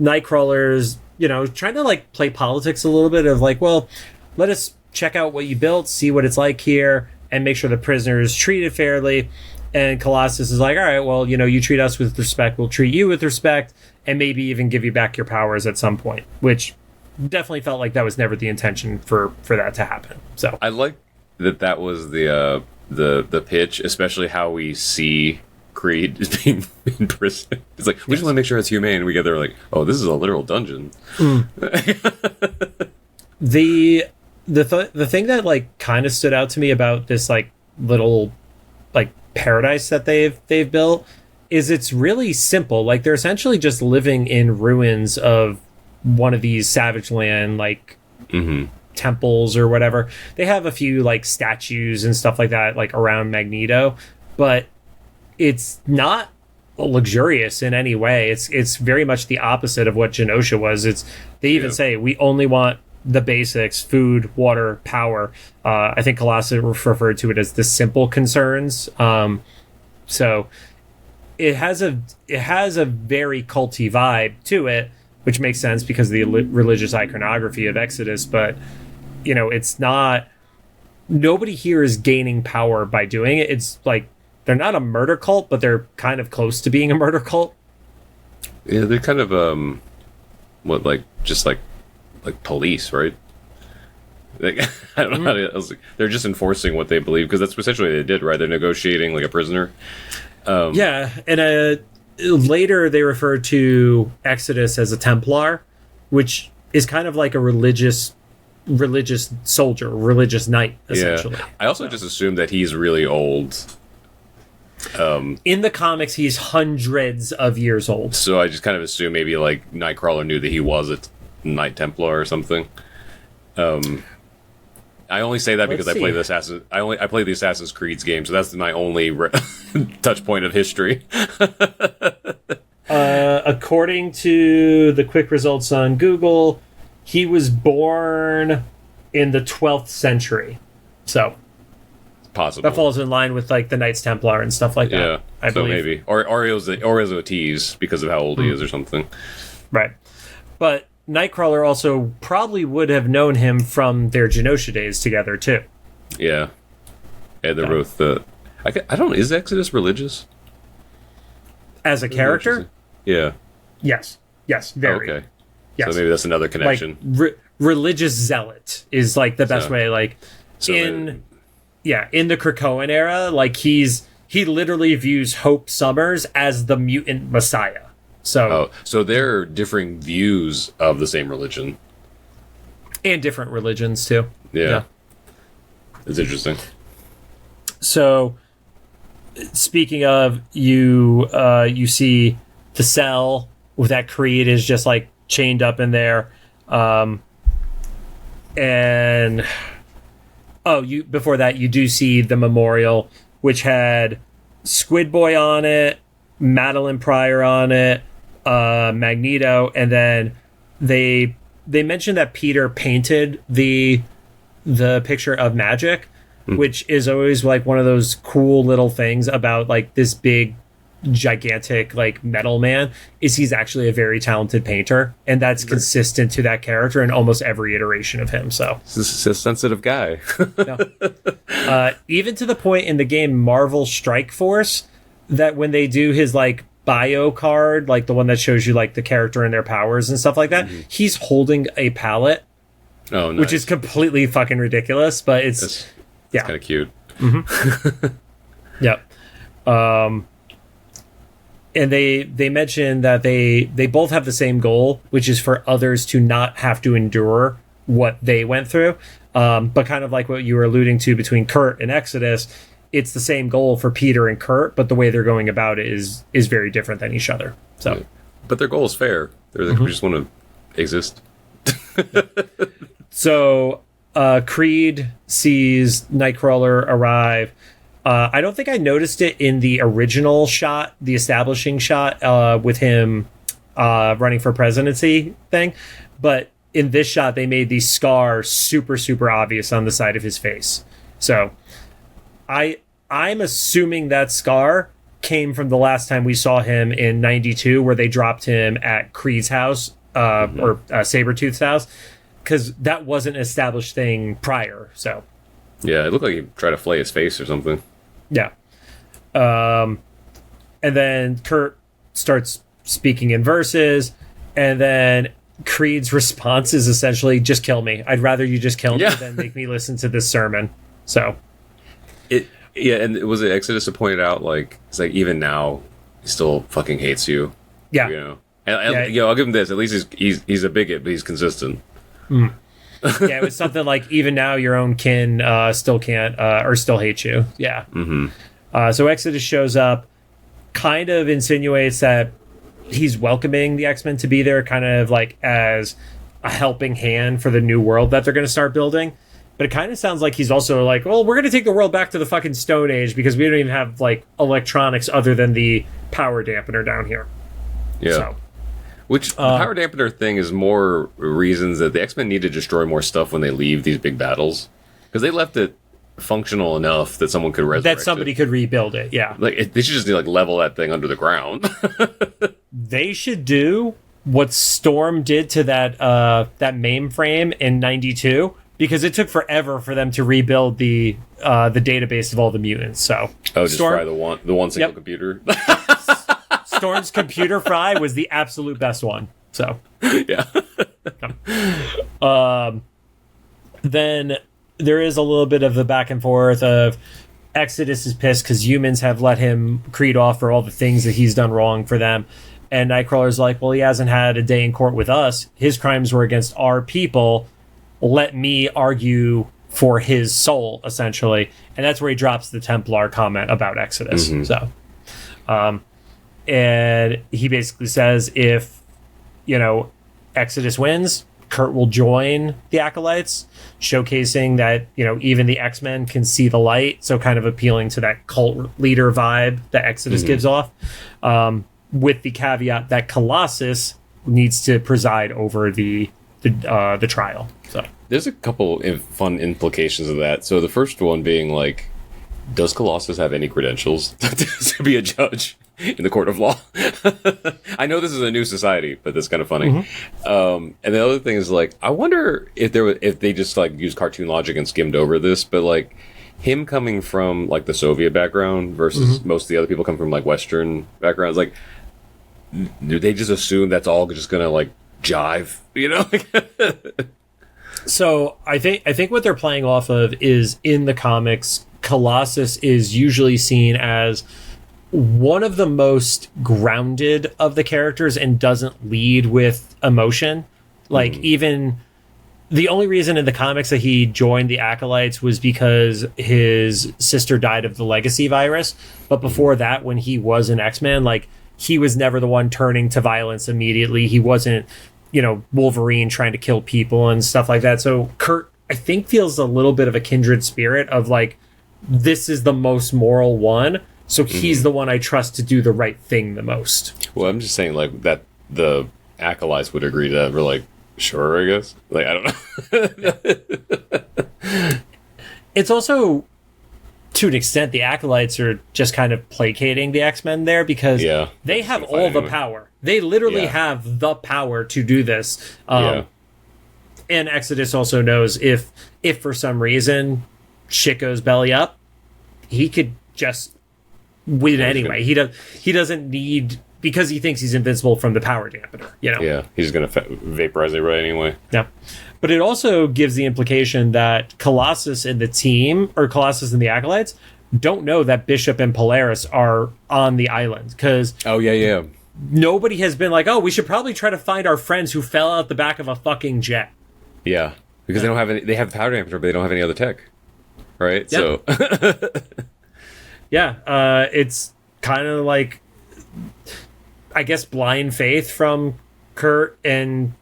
Nightcrawler's, you know, trying to like play politics a little bit of like, well, let us check out what you built, see what it's like here, and make sure the prisoner is treated fairly. And Colossus is like, all right, well, you know, you treat us with respect, we'll treat you with respect, and maybe even give you back your powers at some point, which definitely felt like that was never the intention for that to happen. So I like that was the pitch, especially how we see Creed is being in prison. It's like, we just want to make sure it's humane. We get there like, oh, this is a literal dungeon. The thing that like kind of stood out to me about this like little like paradise that they've built is it's really simple. Like they're essentially just living in ruins of one of these Savage Land like temples or whatever. They have a few like statues and stuff like that like around Magneto, but it's not luxurious in any way. It's very much the opposite of what Genosha was. They even say we only want the basics: food, water, power. I think Colossus referred to it as the simple concerns. So it has a very culty vibe to it, which makes sense because of the religious iconography of Exodus. But you know, it's not. Nobody here is gaining power by doing it. It's like they're not a murder cult, but they're kind of close to being a murder cult. Yeah, they're kind of like police, right? Like, I don't know. They're just enforcing what they believe, because that's essentially what they did, right? They're negotiating like a prisoner. Yeah, and later they refer to Exodus as a Templar, which is kind of like a religious soldier, religious knight, essentially. Yeah. I also just assumed that he's really old. In the comics, he's hundreds of years old. So I just kind of assumed maybe like Nightcrawler knew that he was a Knight Templar or something. I only say that because Let's I play see. I play the Assassin's Creed game, so that's my only touch point of history. According to the quick results on Google, he was born in the 12th century. So Possible. that falls in line with like the Knights Templar and stuff like that. Yeah, I believe. maybe, or it was a tease because of how old he is or something. Right. But Nightcrawler also probably would have known him from their Genosha days together, too. Yeah, they're both. I don't. Is Exodus religious As a character? Yeah. Yes. Yes, very. Okay. Yes. So maybe that's another connection. Like, religious zealot is like the best way. Like, in the Krakoan era, like he literally views Hope Summers as the mutant messiah. So, so they're differing views of the same religion. And different religions, too. Yeah. It's interesting. So, speaking of, you see the cell with that Creed is just, like, chained up in there. And... before that, you do see the memorial, which had Squid Boy on it, Madeline Pryor on it, Magneto, and then they mentioned that Peter painted the picture of Magik, which is always like one of those cool little things about like this big gigantic like metal man is he's actually a very talented painter, and that's consistent to that character in almost every iteration of him. So this is a sensitive guy. Even to the point in the game Marvel Strike Force that when they do his like bio card, like the one that shows you like the character and their powers and stuff like that, he's holding a palette. Oh, nice. Which is completely fucking ridiculous, but it's kind of cute. Yep. And they mentioned that they both have the same goal, which is for others to not have to endure what they went through. But kind of like what you were alluding to between Kurt and Exodus, it's the same goal for Peter and Kurt, but the way they're going about it is very different than each other. So, but their goal is fair. They're like, we just want to exist. So Creed sees Nightcrawler arrive. I don't think I noticed it in the original shot, the establishing shot with him running for presidency thing. But in this shot, they made the scar super, super obvious on the side of his face. So I'm assuming that scar came from the last time we saw him in 92, where they dropped him at Creed's house or Sabretooth's house, because that wasn't an established thing prior. So yeah, it looked like he tried to flay his face or something. Yeah. And then Kurt starts speaking in verses, and then Creed's response is essentially, just kill me. I'd rather you just kill me than make me listen to this sermon. So and it was Exodus that pointed out, like, it's like even now he still fucking hates you. Yeah. You know. And I'll give him this. At least he's a bigot, but he's consistent. Yeah, it was something like, even now your own kin still can't or still hate you. Yeah. So Exodus shows up, kind of insinuates that he's welcoming the X-Men to be there, kind of like as a helping hand for the new world that they're going to start building. But it kind of sounds like he's also like, well, we're going to take the world back to the fucking Stone Age because we don't even have like electronics other than the power dampener down here. Yeah. So. Which the power dampener thing is more reasons that the X-Men need to destroy more stuff when they leave these big battles, because they left it functional enough that someone could resurrect that somebody could rebuild it. Yeah, like they should just like level that thing under the ground. They should do what Storm did to that mainframe in '92, because it took forever for them to rebuild the database of all the mutants. So just fry the one single computer. Storm's computer fry was the absolute best one. So yeah. Then there is a little bit of the back and forth of Exodus is pissed because humans have let him Creed off for all the things that he's done wrong for them. And Nightcrawler's like, well, he hasn't had a day in court with us. His crimes were against our people. Let me argue for his soul, essentially. And that's where he drops the Templar comment about Exodus. So, and he basically says, if, Exodus wins, Kurt will join the Acolytes, showcasing that, even the X-Men can see the light. So kind of appealing to that cult leader vibe that Exodus gives off, with the caveat that Colossus needs to preside over the trial. So there's a couple of fun implications of that. So the first one being like, does Colossus have any credentials to be a judge in the court of law? I know this is a new society, but that's kind of funny. And the other thing is like, I wonder if they just like used cartoon logic and skimmed over this, but like him coming from like the Soviet background versus most of the other people come from like Western backgrounds, like, do they just assume that's all just gonna like jive, So I think what they're playing off of is, in the comics, Colossus is usually seen as one of the most grounded of the characters and doesn't lead with emotion. Like, even the only reason in the comics that he joined the Acolytes was because his sister died of the legacy virus. But before that, when he was an X-Man, like, he was never the one turning to violence immediately. He wasn't, Wolverine trying to kill people and stuff like that. So Kurt, I think, feels a little bit of a kindred spirit of like, this is the most moral one. So he's the one I trust to do the right thing the most. Well, I'm just saying like that the Acolytes would agree to that. We're like, sure, I guess. Like, I don't know. It's also, to an extent, the Acolytes are just kind of placating the X-Men there, because they have all the power. They literally have the power to do this. And Exodus also knows if for some reason shit goes belly up, he could just win anyway. He doesn't need, because he thinks he's invincible from the power dampener. Yeah, he's gonna vaporize it right anyway. Yeah. But it also gives the implication that Colossus and the team, or Colossus and the Acolytes, don't know that Bishop and Polaris are on the island. Because nobody has been like, oh, we should probably try to find our friends who fell out the back of a fucking jet. Yeah, because they don't have any. They have powder dampener, but they don't have any other tech, right? Yep. So it's kind of like, I guess, blind faith from Kurt and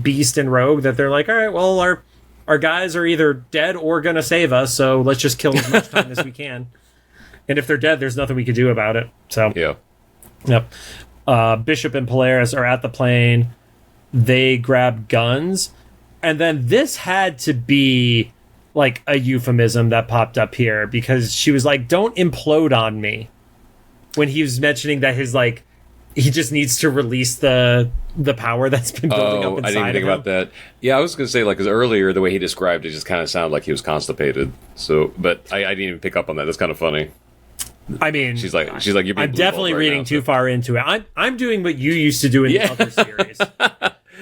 Beast and Rogue, that they're like, all right, well, our guys are either dead or gonna save us, so let's just kill as much time as we can. And if they're dead, there's nothing we could do about it. So Bishop and Polaris are at the plane. They grab guns, and then this had to be like a euphemism that popped up here, because she was like, don't implode on me, when he was mentioning that his like, he just needs to release the power that's been building up inside. I didn't even think about that. Yeah, I was going to say, like, because earlier the way he described it just kind of sounded like he was constipated. So, but I didn't even pick up on that. That's kind of funny. I mean, she's like, you're being I'm definitely reading too far into it. I'm doing what you used to do in the other series.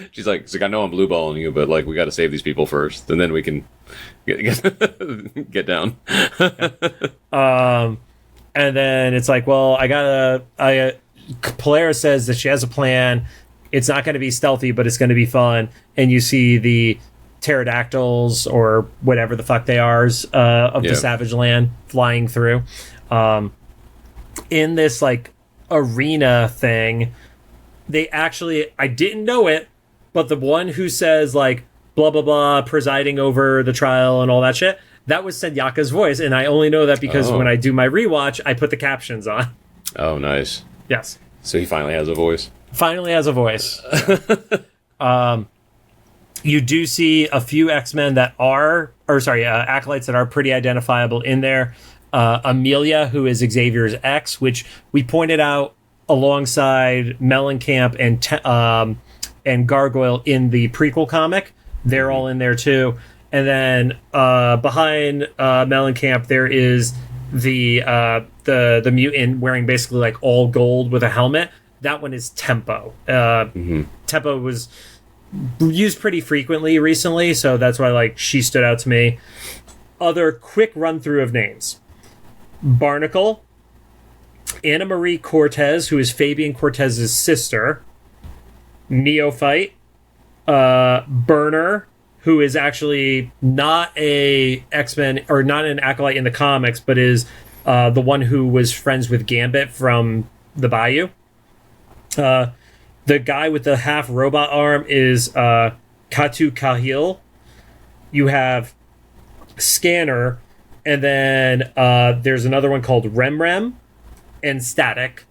She's like, I know I'm blue balling you, but like, we got to save these people first, and then we can get down. And then it's like, well, Polaris says that she has a plan. It's not going to be stealthy, but it's going to be fun. And you see the pterodactyls, or whatever the fuck they are, of the Savage Land flying through. In this like arena thing, they actually, I didn't know it, but the one who says like blah blah blah presiding over the trial and all that shit, that was Senyaka's voice, and I only know that because when I do my rewatch, I put the captions on. Oh, nice. Yes. So he finally has a voice. You do see a few X-Men that are, Acolytes that are pretty identifiable in there. Amelia, who is Xavier's ex, which we pointed out alongside Mellencamp and Gargoyle in the prequel comic. They're all in there too. And then behind Mellencamp, there is the mutant wearing basically like all gold with a helmet. That one is Tempo. Tempo was used pretty frequently recently, so that's why like she stood out to me. Other quick run through of names: Barnacle, Anna Marie Cortez, who is Fabian Cortez's sister, Neophyte, Burner, who is actually not a X-Men or not an Acolyte in the comics, but is the one who was friends with Gambit from the Bayou. The guy with the half robot arm is Katu Kahil, you have Scanner, and then there's another one called Remrem and Static.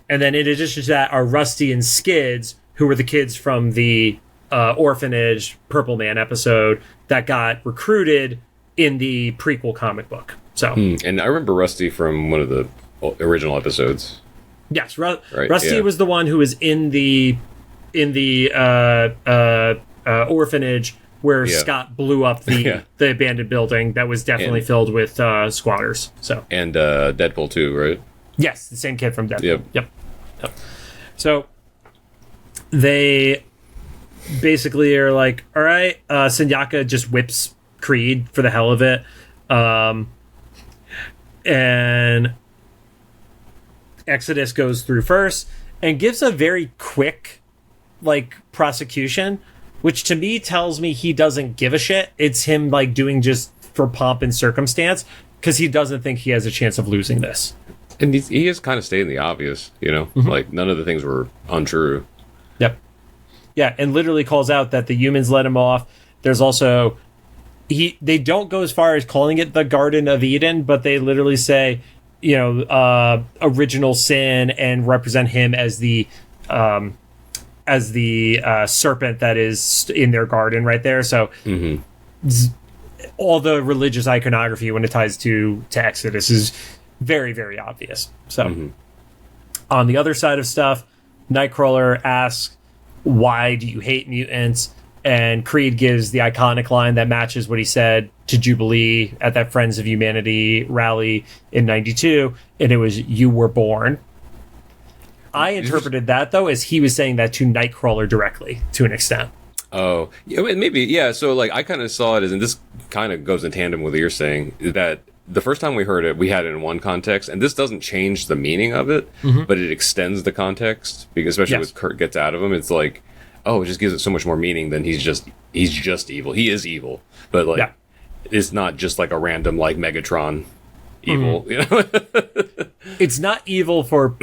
And then in addition to that are Rusty and Skids, who were the kids from the orphanage Purple Man episode that got recruited in the prequel comic book. So, and I remember Rusty from one of the original episodes. Yes, right? Rusty was the one who was in the orphanage where Scott blew up the abandoned building that was definitely filled with squatters. So, and Deadpool too, right? Yes, the same kid from Deadpool. Yep. So they basically are like, all right, Senyaka just whips Creed for the hell of it. And Exodus goes through first and gives a very quick, prosecution, which to me tells me he doesn't give a shit. It's him, doing just for pomp and circumstance, because he doesn't think he has a chance of losing this. And he is kind of stating the obvious, Mm-hmm. None of the things were untrue. Yep. Yeah, and literally calls out that the humans let him off. There's also... They don't go as far as calling it the Garden of Eden, but they literally say, original sin, and represent him as the serpent that is in their garden right there. So all the religious iconography when it ties to Exodus is very, very obvious. So on the other side of stuff, Nightcrawler asks, why do you hate mutants? And Creed gives the iconic line that matches what he said to Jubilee at that Friends of Humanity rally in 92. And it was, you were born. I interpreted that, though, as he was saying that to Nightcrawler directly, to an extent. Oh, yeah, maybe, yeah. So, I kind of saw it as, and this kind of goes in tandem with what you're saying, that the first time we heard it, we had it in one context, and this doesn't change the meaning of it, but it extends the context, because especially when Kurt gets out of him, it's like, oh, it just gives it so much more meaning than he's just evil. He is evil, but it's not just a random Megatron evil. It's not evil for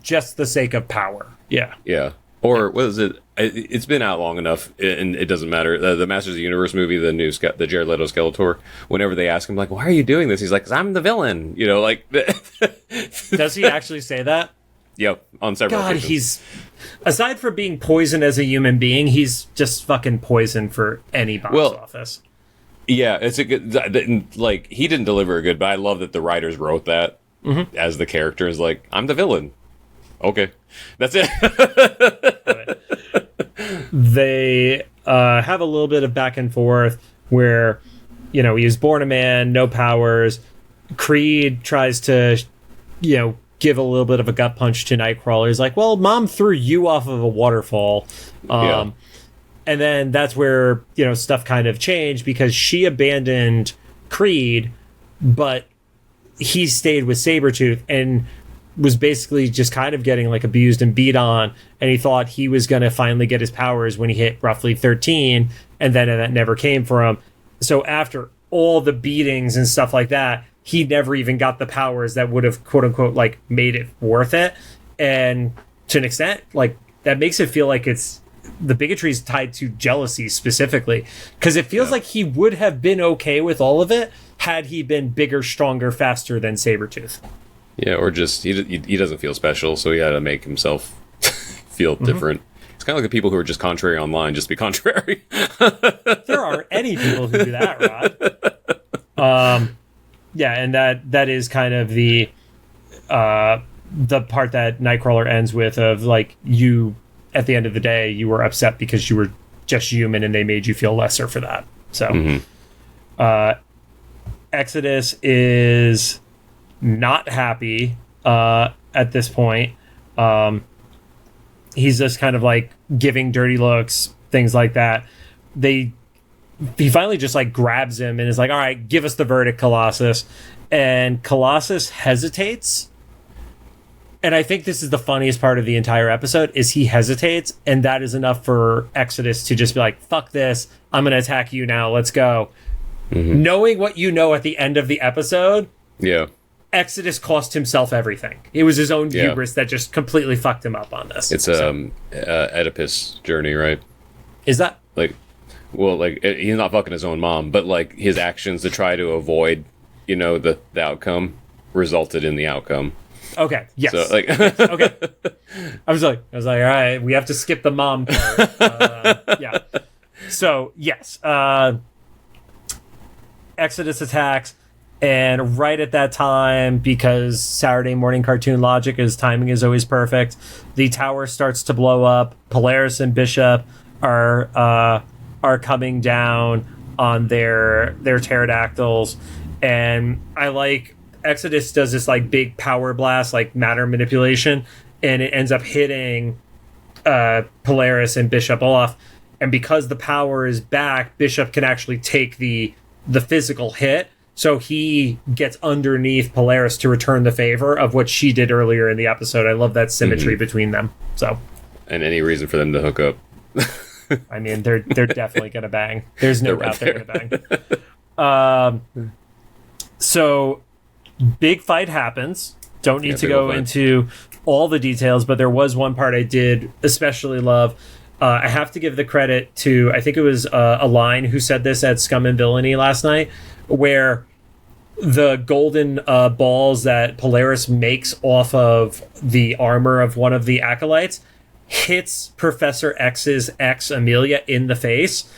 just the sake of power. Yeah. Or what is it? It's been out long enough, and it doesn't matter. The Masters of the Universe movie, the Jared Leto Skeletor. Whenever they ask him, why are you doing this? He's like, 'cause I'm the villain. Does he actually say that? Yep, on several occasions. He's, aside from being poison as a human being, he's just fucking poison for any box office. Yeah, it's a good, he didn't deliver it good, but I love that the writers wrote that as the character is I'm the villain. Okay, that's it. They have a little bit of back and forth where, he was born a man, no powers. Creed tries to, give a little bit of a gut punch to Nightcrawler. He's like, well, Mom threw you off of a waterfall. And then that's where, stuff kind of changed, because she abandoned Creed, but he stayed with Sabretooth and was basically just kind of getting abused and beat on. And he thought he was going to finally get his powers when he hit roughly 13. And then that never came for him. So after all the beatings and stuff like that, he never even got the powers that would have, quote unquote, made it worth it. And to an extent, that makes it feel like it's the bigotry is tied to jealousy specifically, because it feels like he would have been okay with all of it had he been bigger, stronger, faster than Sabretooth. Yeah, or just he doesn't feel special, so he had to make himself feel different. It's kind of like the people who are just contrary online, just be contrary. There are any people who do that, Rod. Yeah, and that is kind of the part that Nightcrawler ends with, of you, at the end of the day, you were upset because you were just human and they made you feel lesser for that. So Exodus is not happy at this point. He's just kind of giving dirty looks, things like that. He finally just grabs him and is like, all right, give us the verdict, Colossus. And Colossus hesitates. And I think this is the funniest part of the entire episode, is he hesitates, and that is enough for Exodus to just be like, fuck this, I'm going to attack you now, let's go. Knowing what you know at the end of the episode, Exodus cost himself everything. It was his own hubris that just completely fucked him up on this. It's Oedipus journey, right? Is that? Well, like he's not fucking his own mom, but like his actions to try to avoid, the outcome resulted in the outcome. Okay. Yes. So, like, yes. Okay. I was like, all right, we have to skip the mom part. Yeah. So yes, Exodus attacks, and right at that time, because Saturday morning cartoon logic is timing is always perfect, the tower starts to blow up. Polaris and Bishop are coming down on their pterodactyls, and I like Exodus does this like big power blast, like matter manipulation, and it ends up hitting Polaris and Bishop off. And because the power is back, Bishop can actually take the physical hit. So he gets underneath Polaris to return the favor of what she did earlier in the episode. I love that symmetry between them. So, and any reason for them to hook up? I mean, they're definitely gonna bang. There's no doubt they're gonna bang. So, big fight happens. Don't need to go into all the details, but there was one part I did especially love. I have to give the credit to, I think it was a line who said this at Scum and Villainy last night, where the golden balls that Polaris makes off of the armor of one of the acolytes hits Professor X's ex, Amelia, in the face.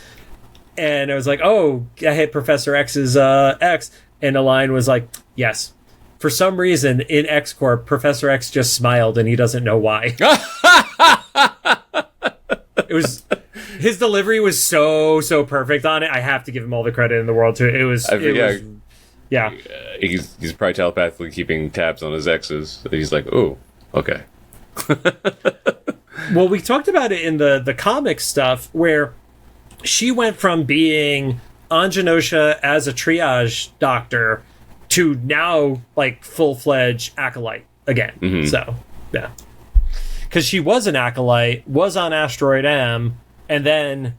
And I was like, oh, I hit Professor X's ex. And the line was like, yes. For some reason, in X-Corp, Professor X just smiled and he doesn't know why. It was... His delivery was so perfect on it. I have to give him all the credit in the world, too. It was... Yeah. He's probably telepathically keeping tabs on his exes. He's like, oh, okay. Well, we talked about it in the comic stuff, where she went from being on Genosha as a triage doctor to now, like, full-fledged acolyte again. Mm-hmm. So, yeah. Because she was an acolyte, was on Asteroid M, and then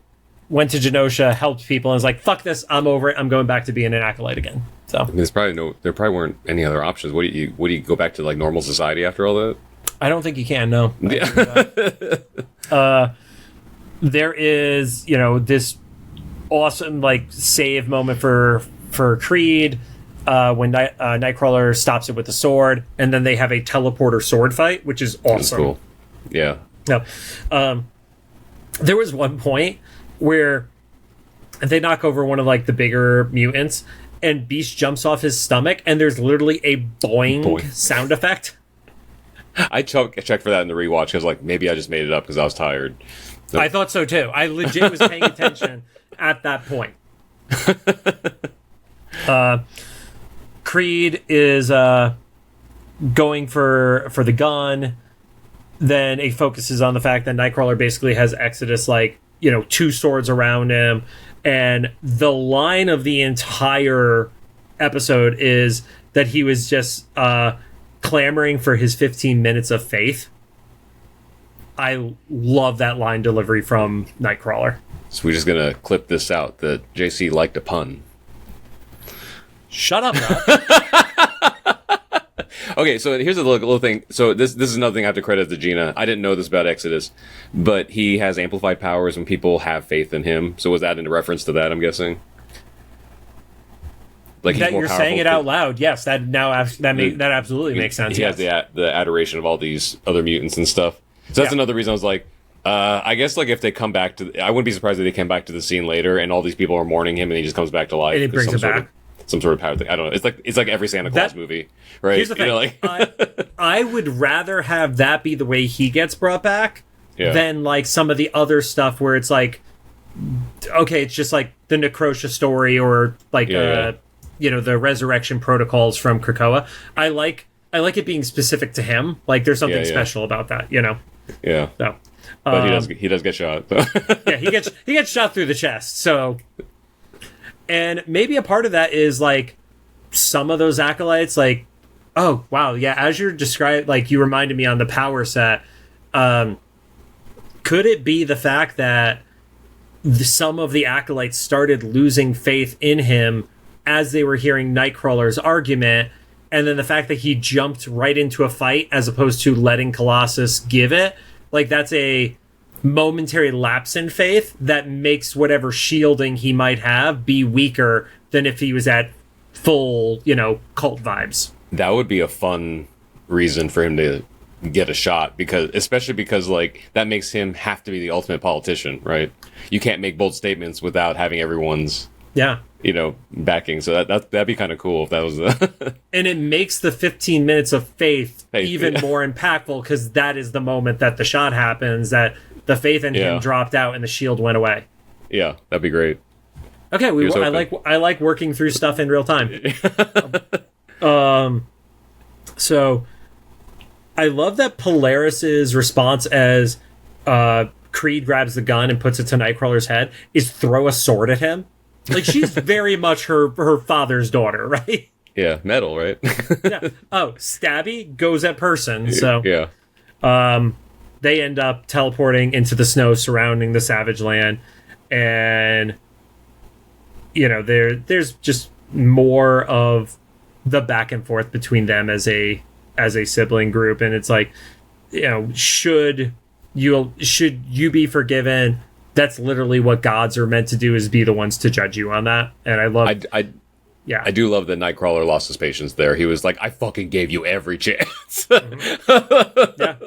went to Genosha, helped people, and was like, fuck this, I'm over it, I'm going back to being an acolyte again. So I mean, there probably weren't any other options. What do you go back to, like, normal society after all that? I don't think you can, no. There is, this awesome, like, save moment for Creed when Nightcrawler stops it with the sword, and then they have a teleporter sword fight, which is awesome. That's cool. Yeah. No. There was one point where they knock over one of, like, the bigger mutants, and Beast jumps off his stomach, and there's literally a boing. Sound effect. I checked for that in the rewatch because, like, maybe I just made it up because I was tired. So. I thought so too. I legit was paying attention at that point. Creed is going for the gun. Then it focuses on the fact that Nightcrawler basically has Exodus, like, two swords around him. And the line of the entire episode is that he was just clamoring for his 15 minutes of faith. I love that line delivery from Nightcrawler. So we're just going to clip this out that JC liked a pun. Shut up, Rob. Okay, so here's a little thing. So this is another thing I have to credit to Gina. I didn't know this about Exodus, but he has amplified powers when people have faith in him. So was that in reference to that, I'm guessing? Like that you're saying it out loud. Yes, that absolutely makes sense. He has the adoration of all these other mutants and stuff. So that's another reason I was like, I guess, like, if they come back to... I wouldn't be surprised if they came back to the scene later and all these people are mourning him and he just comes back to life. And he brings it back. Some sort of power thing. I don't know. It's like every Santa Claus movie, right? Here's the thing. I would rather have that be the way he gets brought back than, like, some of the other stuff where it's like, okay, it's just like the Necrosha story or, like, the resurrection protocols from Krakoa. I like it being specific to him. Like, there's something special about that, Yeah. So, but he does get shot. So. Yeah, he gets shot through the chest. So. And maybe a part of that is, like, some of those acolytes, like, oh, wow, yeah, as you're describing, like, you reminded me on the power set, could it be the fact that some of the acolytes started losing faith in him as they were hearing Nightcrawler's argument, and then the fact that he jumped right into a fight as opposed to letting Colossus give it? Like, that's a momentary lapse in faith that makes whatever shielding he might have be weaker than if he was at full, cult vibes. That would be a fun reason for him to get a shot, especially because like that makes him have to be the ultimate politician, right? You can't make bold statements without having everyone's backing. So that'd be kind of cool if that was and it makes the 15 minutes of faith even more impactful, because that is the moment that the shot happens, that the faith in him dropped out and the shield went away. Yeah, that'd be great. Okay, I like working through stuff in real time. So I love that Polaris's response as Creed grabs the gun and puts it to Nightcrawler's head is throw a sword at him. Like, she's very much her father's daughter, right? Yeah, metal, right? Yeah. Oh, stabby goes at person. So yeah. They end up teleporting into the snow surrounding the Savage Land, and there's just more of the back and forth between them as a sibling group, and it's like, should you be forgiven? That's literally what gods are meant to do, is be the ones to judge you on that. And I love I do love that Nightcrawler lost his patience there. He was like, I fucking gave you every chance. Yeah.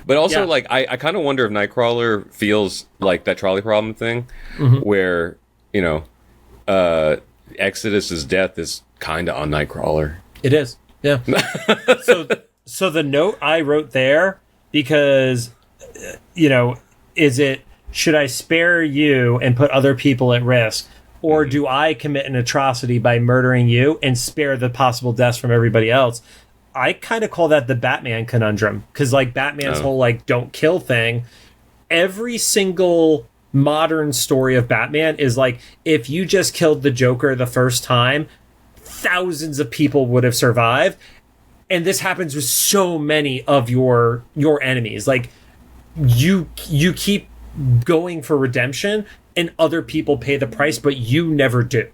But also, like, I kind of wonder if Nightcrawler feels like that trolley problem thing, where, Exodus's death is kind of on Nightcrawler. It is. Yeah. So the note I wrote there, because, is it, should I spare you and put other people at risk? Or do I commit an atrocity by murdering you and spare the possible deaths from everybody else? I kind of call that the Batman conundrum, because like Batman's whole like don't kill thing, every single modern story of Batman is like, if you just killed the Joker the first time, thousands of people would have survived. And this happens with so many of your enemies. Like you keep going for redemption and other people pay the price, but you never do.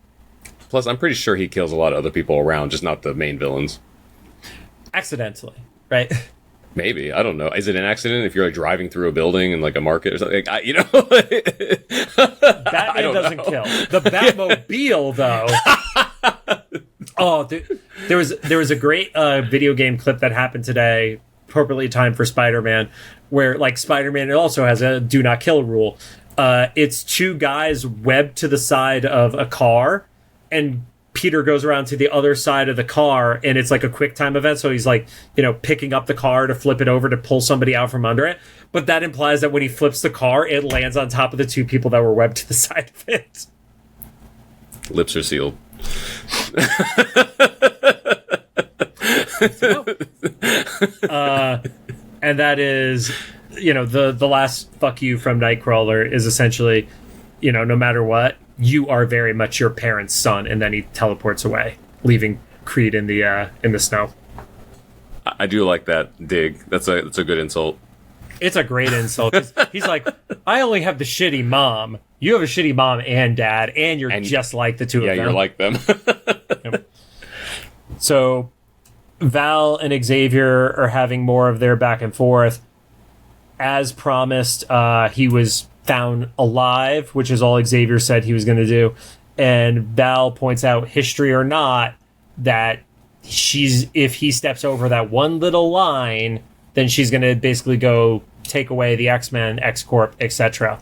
Plus, I'm pretty sure he kills a lot of other people around, just not the main villains. Accidentally, right? Maybe. I don't know. Is it an accident if you're like driving through a building in like a market or something? Batman doesn't kill. The Batmobile, though. Oh, there was a great video game clip that happened today, appropriately timed for Spider-Man, where like Spider-Man also has a do not kill rule. It's two guys webbed to the side of a car, and Peter goes around to the other side of the car, and it's like a quick time event. So he's like, picking up the car to flip it over to pull somebody out from under it. But that implies that when he flips the car, it lands on top of the two people that were webbed to the side of it. Lips are sealed. And that is, the last fuck you from Nightcrawler is essentially, no matter what, you are very much your parents' son, and then he teleports away, leaving Creed in the snow. I do like that dig. That's a good insult. It's a great insult. He's like, I only have the shitty mom. You have a shitty mom and dad, and you're just like the two of them. Yeah, you're like them. Yep. So Val and Xavier are having more of their back and forth. As promised, he was found alive, which is all Xavier said he was going to do. And Val points out, history or not, that if he steps over that one little line, then she's going to basically go take away the X-Men, X-Corp, etc.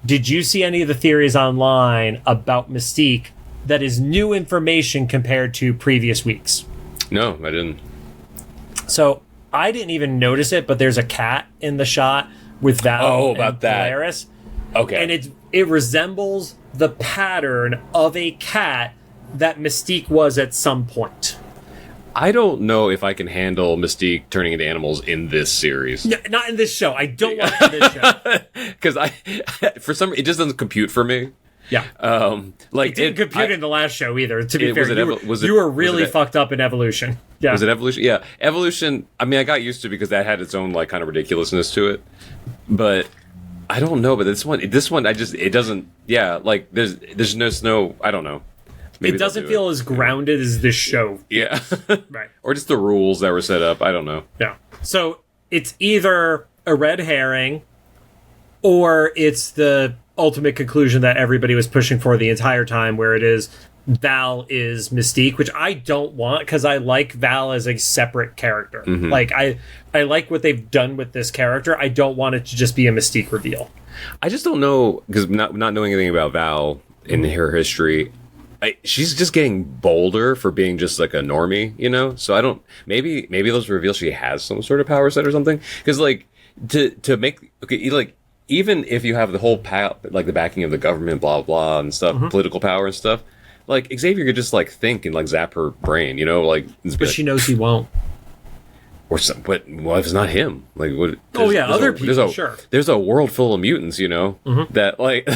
Did you see any of the theories online about Mystique that is new information compared to previous weeks? No, I didn't. So I didn't even notice it, but there's a cat in the shot with Val and Polaris. Okay. And it resembles the pattern of a cat that Mystique was at some point. I don't know if I can handle Mystique turning into animals in this series. No, not in this show. I don't want it in this show. Because for some, it just doesn't compute for me. Yeah. Like it didn't compute in the last show either. To be fair, you were really fucked up in Evolution. Yeah. Was it Evolution? Yeah. Evolution, I mean, I got used to it because that had its own like kind of ridiculousness to it. But I don't know. But this one, it doesn't. Yeah. Like there's no. I don't know. Maybe it doesn't feel as grounded as this show. Yeah. Right. Or just the rules that were set up. I don't know. Yeah. So it's either a red herring, Or it's the ultimate conclusion that everybody was pushing for the entire time, where it is Val is Mystique, which I don't want, because I like Val as a separate character. Like, I like what they've done with this character. I don't want it to just be a Mystique reveal. I just don't know, because not knowing anything about Val in her history, she's just getting bolder for being just like a normie, you know? So I don't, maybe those reveal she has some sort of power set or something. Because like, to make, okay, like, even if you have the whole like the backing of the government, blah, blah, and stuff, political power and stuff, like, Xavier could just, like, think and, like, zap her brain, you know? Like, but she knows he won't. Or some, but what if it's not him? Like, what? Other people, sure. There's a world full of mutants, you know? That, like,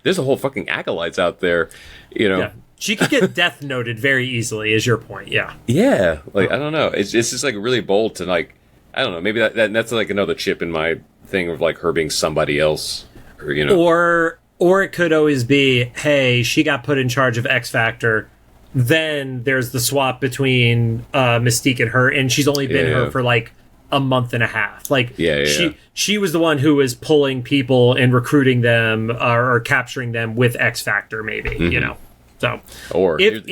there's a whole fucking acolytes out there, you know? Yeah. She could get death noted very easily, is your point, yeah. Yeah, like, I don't know. It's just, like, really bold to, like, I don't know, maybe that's, like, another chip in my thing of, like, her being somebody else, or, you know? Or it could always be, hey, she got put in charge of X Factor. Then there's the swap between Mystique and her, and she's only been her for like a month and a half. Like, she was the one who was pulling people and recruiting them or capturing them with X Factor, maybe, you know. So, or if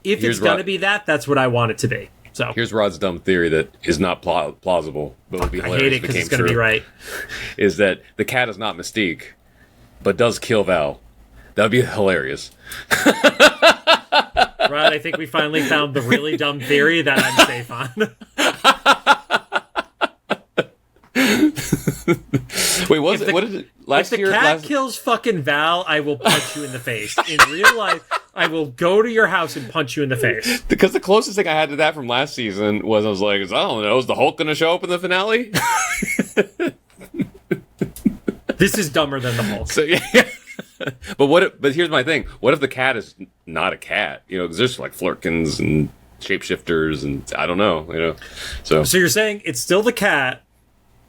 it's gonna be that, that's what I want it to be. So here's Rod's dumb theory that is not plausible, but would be hilarious. I hate it because it's gonna be right. Is that the cat is not Mystique, but does kill Val? That would be hilarious. Right, I think we finally found the really dumb theory that I'm safe on. Wait, what is it? Last if the cat kills fucking Val, I will punch you in the face. In real life, I will go to your house and punch you in the face. Because the closest thing I had to that from last season was I was like, I don't know, is the Hulk going to show up in the finale? This is dumber than the Hulk. So, yeah. But here's my thing. What if the cat is not a cat? You know, because there's like flirkins and shapeshifters and I don't know, you know. So you're saying it's still the cat.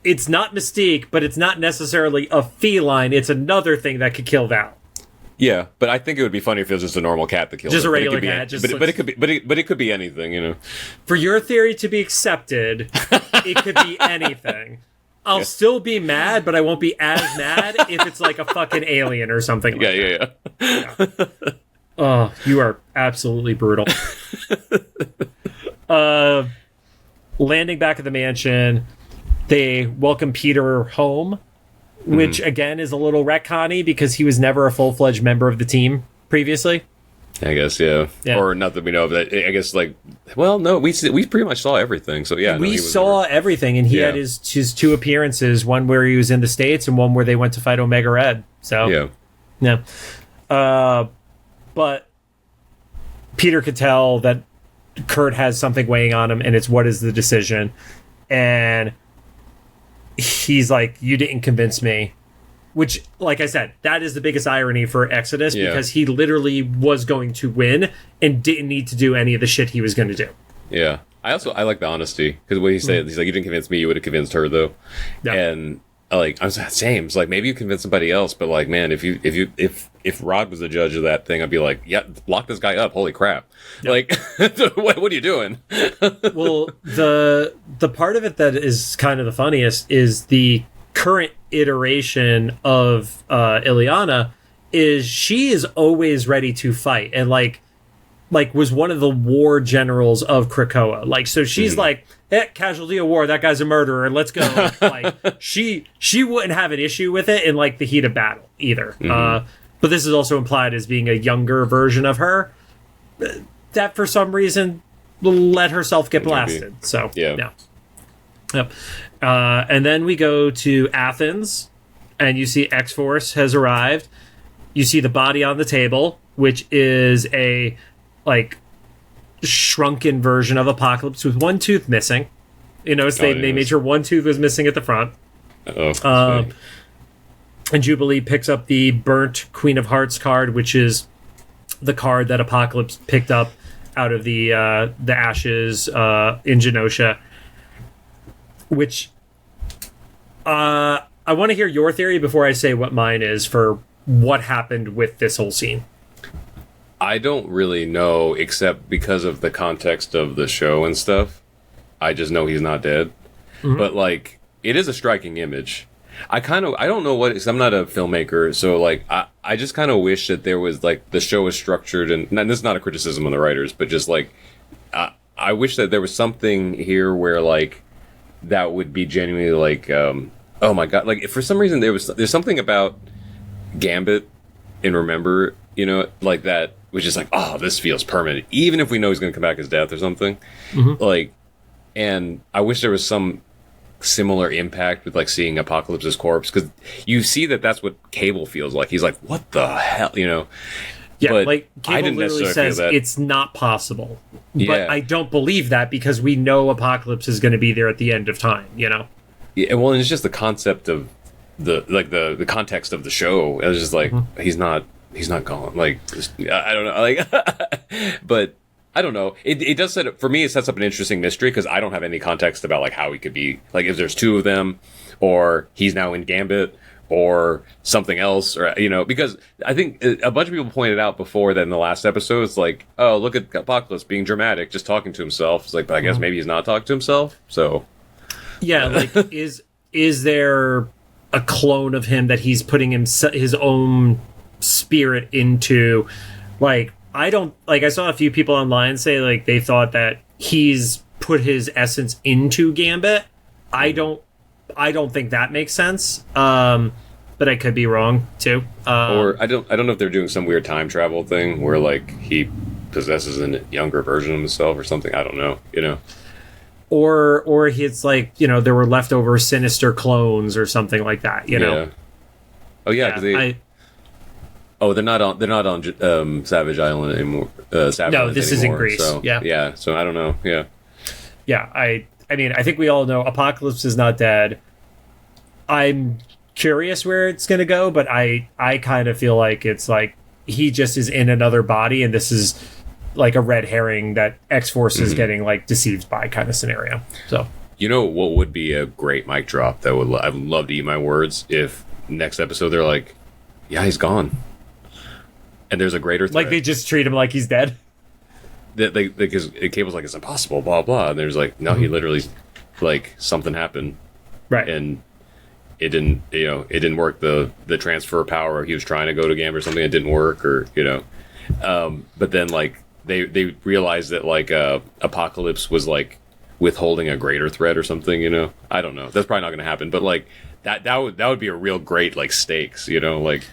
It's not Mystique, but it's not necessarily a feline. It's another thing that could kill Val. Yeah, but I think it would be funny if it was just a normal cat that killed just her. A regular cat. But it could be anything, you know. For your theory to be accepted, it could be anything. I'll still be mad, but I won't be as mad if it's like a fucking alien or something like that. Yeah. Oh, you are absolutely brutal. Landing back at the mansion, they welcome Peter home, which again is a little retconny because he was never a full-fledged member of the team previously. I guess, yeah. Or not that we know of that. I guess, like, well, no, we pretty much saw everything. So, yeah. We saw everything, and he had his two appearances, one where he was in the States and one where they went to fight Omega Red. So, yeah. But Peter could tell that Kurt has something weighing on him, and it's what is the decision. And he's like, you didn't convince me. Which, like I said, that is the biggest irony for Exodus because he literally was going to win and didn't need to do any of the shit he was going to do. Yeah. I like the honesty because what he said, he's like, you didn't convince me, you would have convinced her though. Yeah. And like, I was like, James, like maybe you convince somebody else, but like, man, if Rod was the judge of that thing, I'd be like, yeah, lock this guy up. Holy crap. Yep. Like, what are you doing? Well, the part of it that is kind of the funniest is the current iteration of Ileana is she is always ready to fight and like was one of the war generals of Krakoa. Like, so she's like, casualty of war, that guy's a murderer, let's go. Like, she wouldn't have an issue with it in like the heat of battle either. But this is also implied as being a younger version of her that for some reason let herself get blasted. So yeah. Yep. And then we go to Athens, and you see X-Force has arrived. You see the body on the table, which is a, like, shrunken version of Apocalypse with one tooth missing. You notice they made sure one tooth was missing at the front. And Jubilee picks up the burnt Queen of Hearts card, which is the card that Apocalypse picked up out of the ashes in Genosha. Which, I want to hear your theory before I say what mine is for what happened with this whole scene. I don't really know, except because of the context of the show and stuff. I just know he's not dead. But, like, it is a striking image. I don't know what, cause I'm not a filmmaker, so like I just kind of wish that there was like the show was structured, and this is not a criticism on the writers, but just like I wish that there was something here where like that would be genuinely like oh my god, like if for some reason there's something about Gambit and Remember, you know, like that was just like, oh, this feels permanent, even if we know he's going to come back as Death or something. Like, and I wish there was some similar impact with like seeing Apocalypse's corpse, because you see that that's what Cable feels like. He's like, what the hell, you know? Yeah, but like Cable literally says it's not possible. But I don't believe that, because we know Apocalypse is going to be there at the end of time, you know? Yeah, well, and it's just the concept of the context of the show. It was just like he's not gone. Like, I don't know. Like, but I don't know. It does set up, for me, it sets up an interesting mystery, because I don't have any context about like how he could be, like if there's two of them, or he's now in Gambit, or something else, or, you know, because I think a bunch of people pointed out before that in the last episode, it's like, oh, look at Apocalypse being dramatic, just talking to himself. It's like, but I guess maybe he's not talking to himself. So yeah, like is there a clone of him that he's putting his own spirit into? Like, I don't, like, I saw a few people online say like they thought that he's put his essence into Gambit. I don't think that makes sense. But I could be wrong too. Or I don't know if they're doing some weird time travel thing where like he possesses a younger version of himself or something. I don't know, you know. Or it's like, you know, there were leftover Sinister clones or something like that, you know. Oh yeah, because they're not on Savage Island anymore. This is in Greece. So, yeah. So I don't know. Yeah. I mean, I think we all know Apocalypse is not dead. I'm curious where it's going to go, but I kind of feel like it's like he just is in another body, and this is like a red herring that X-Force is getting like deceived by kind of scenario. So, you know what would be a great mic drop that I'd love to eat my words, if next episode they're like, yeah, he's gone, and there's a greater threat. Like they just treat him like he's dead. Because Cable's like, it's impossible, blah blah, and there's like, no, he literally, like, something happened, right, and it didn't work. The transfer of power, he was trying to go to Gambit or something, it didn't work, or you know, but then like they realized that like Apocalypse was like withholding a greater threat or something, you know. I don't know, that's probably not going to happen, but like that would be a real great like stakes, you know, like.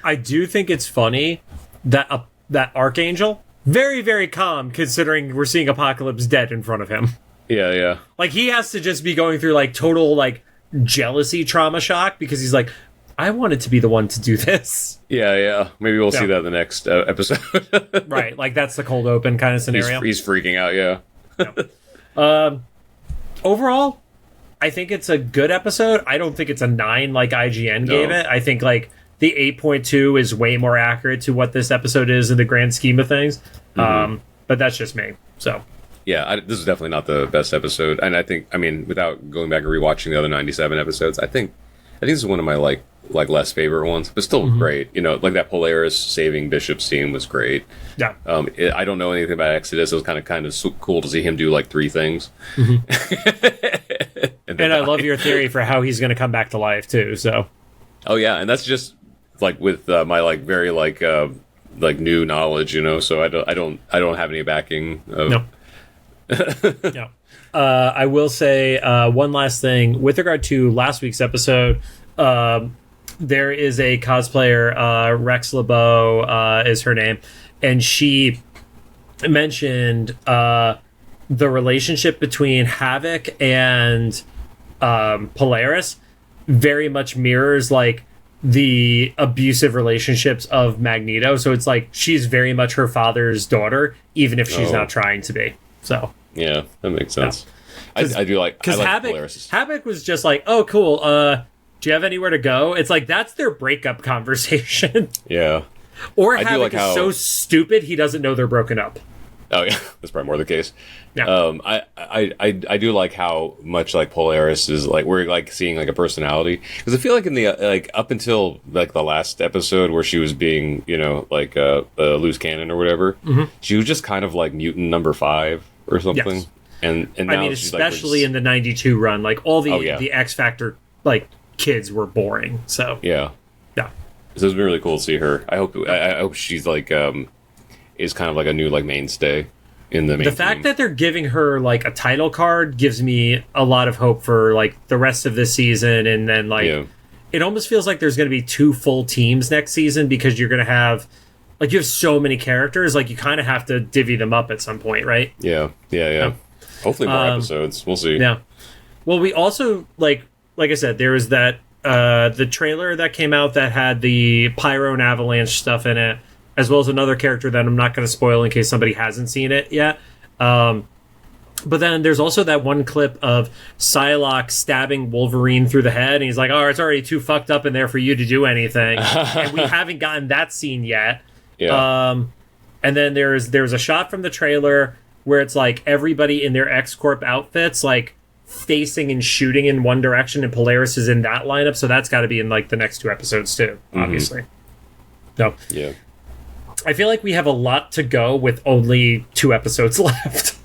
I do think it's funny that that Archangel, very, very calm considering we're seeing Apocalypse dead in front of him. Yeah. Like, he has to just be going through like total like jealousy trauma shock, because he's like, I wanted to be the one to do this. Yeah. Maybe we'll see that in the next episode. Right, like that's the cold open kind of scenario. He's freaking out, Overall, I think it's a good episode. I don't think it's a 9 like IGN gave it. I think like the 8.2 is way more accurate to what this episode is in the grand scheme of things. But that's just me. So yeah, this is definitely not the best episode, and I think, I mean, without going back and rewatching the other 97 episodes, I think this is one of my like less favorite ones, but still great. You know, like that Polaris saving Bishop scene was great. Yeah. I don't know anything about Exodus. It was kind of cool to see him do like 3 things. and I love your theory for how he's going to come back to life too. So. Oh yeah, and that's just like with my like very like new knowledge, you know. So I don't have any backing. No. No. I will say one last thing with regard to last week's episode. There is a cosplayer, Rex LeBeau is her name, and she mentioned the relationship between Havoc and Polaris very much mirrors like the abusive relationships of Magneto. So it's like she's very much her father's daughter, even if she's not trying to be. So yeah, that makes sense. Yeah. I do like, because Havoc was just like, oh cool, do you have anywhere to go? It's like that's their breakup conversation. Yeah. Or Havoc is so stupid he doesn't know they're broken up. Oh yeah, that's probably more the case. Yeah. I do like how much like Polaris is like, we're like seeing like a personality, because I feel like in the like up until like the last episode where she was being, you know, like a loose cannon or whatever, she was just kind of like mutant number 5 or something. Yes. And now I mean, especially like in the 92 run, like all the X Factor like kids were boring. So yeah. This has been really cool to see her. I hope she's like is kind of like a new like mainstay in the main The fact team. that they're giving her like a title card gives me a lot of hope for like the rest of this season, and then like it almost feels like there's going to be 2 full teams next season, because you're going to have like you have so many characters, like you kind of have to divvy them up at some point, right? Yeah. Hopefully more episodes. We'll see. Yeah. Well, we also like I said, there was that the trailer that came out that had the pyro and avalanche stuff in it, as well as another character that I'm not going to spoil in case somebody hasn't seen it yet. But then there's also that one clip of Psylocke stabbing Wolverine through the head, and he's like, "Oh, it's already too fucked up in there for you to do anything." And we haven't gotten that scene yet. Yeah. And then there's a shot from the trailer where it's like everybody in their X-Corp outfits, like facing and shooting in one direction, and Polaris is in that lineup, so that's got to be in like the next 2 episodes too, obviously. So yeah, I feel like we have a lot to go with only 2 episodes left.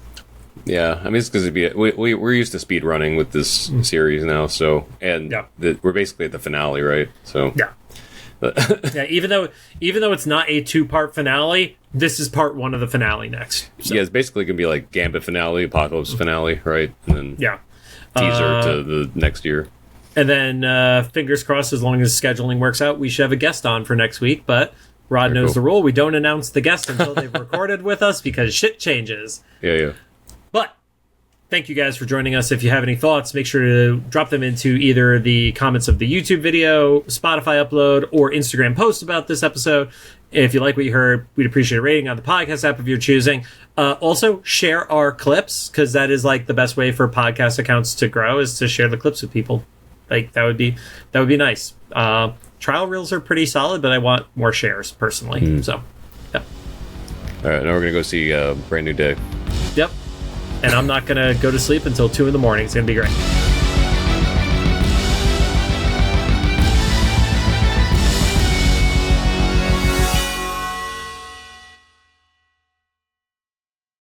Yeah, I mean, it's because we're used to speed running with this series now, so we're basically at the finale, right? So yeah, even though it's not a 2-part finale, this is part 1 of the finale next. So. Yeah, it's basically gonna be like Gambit finale, Apocalypse finale, right? And then teaser to the next year. And then fingers crossed, as long as scheduling works out, we should have a guest on for next week. But Rod knows the rule: we don't announce the guest until they've recorded with us, because shit changes. Yeah. But thank you guys for joining us. If you have any thoughts, make sure to drop them into either the comments of the YouTube video, Spotify upload, or Instagram post about this episode. If you like what you heard, we'd appreciate a rating on the podcast app if you're choosing. Also, share our clips, because that is like the best way for podcast accounts to grow, is to share the clips with people. Like that would be nice. Trial reels are pretty solid, but I want more shares personally. So, yeah. All right, now we're gonna go see Brand New Day. Yep. And I'm not going to go to sleep until 2 in the morning. It's going to be great.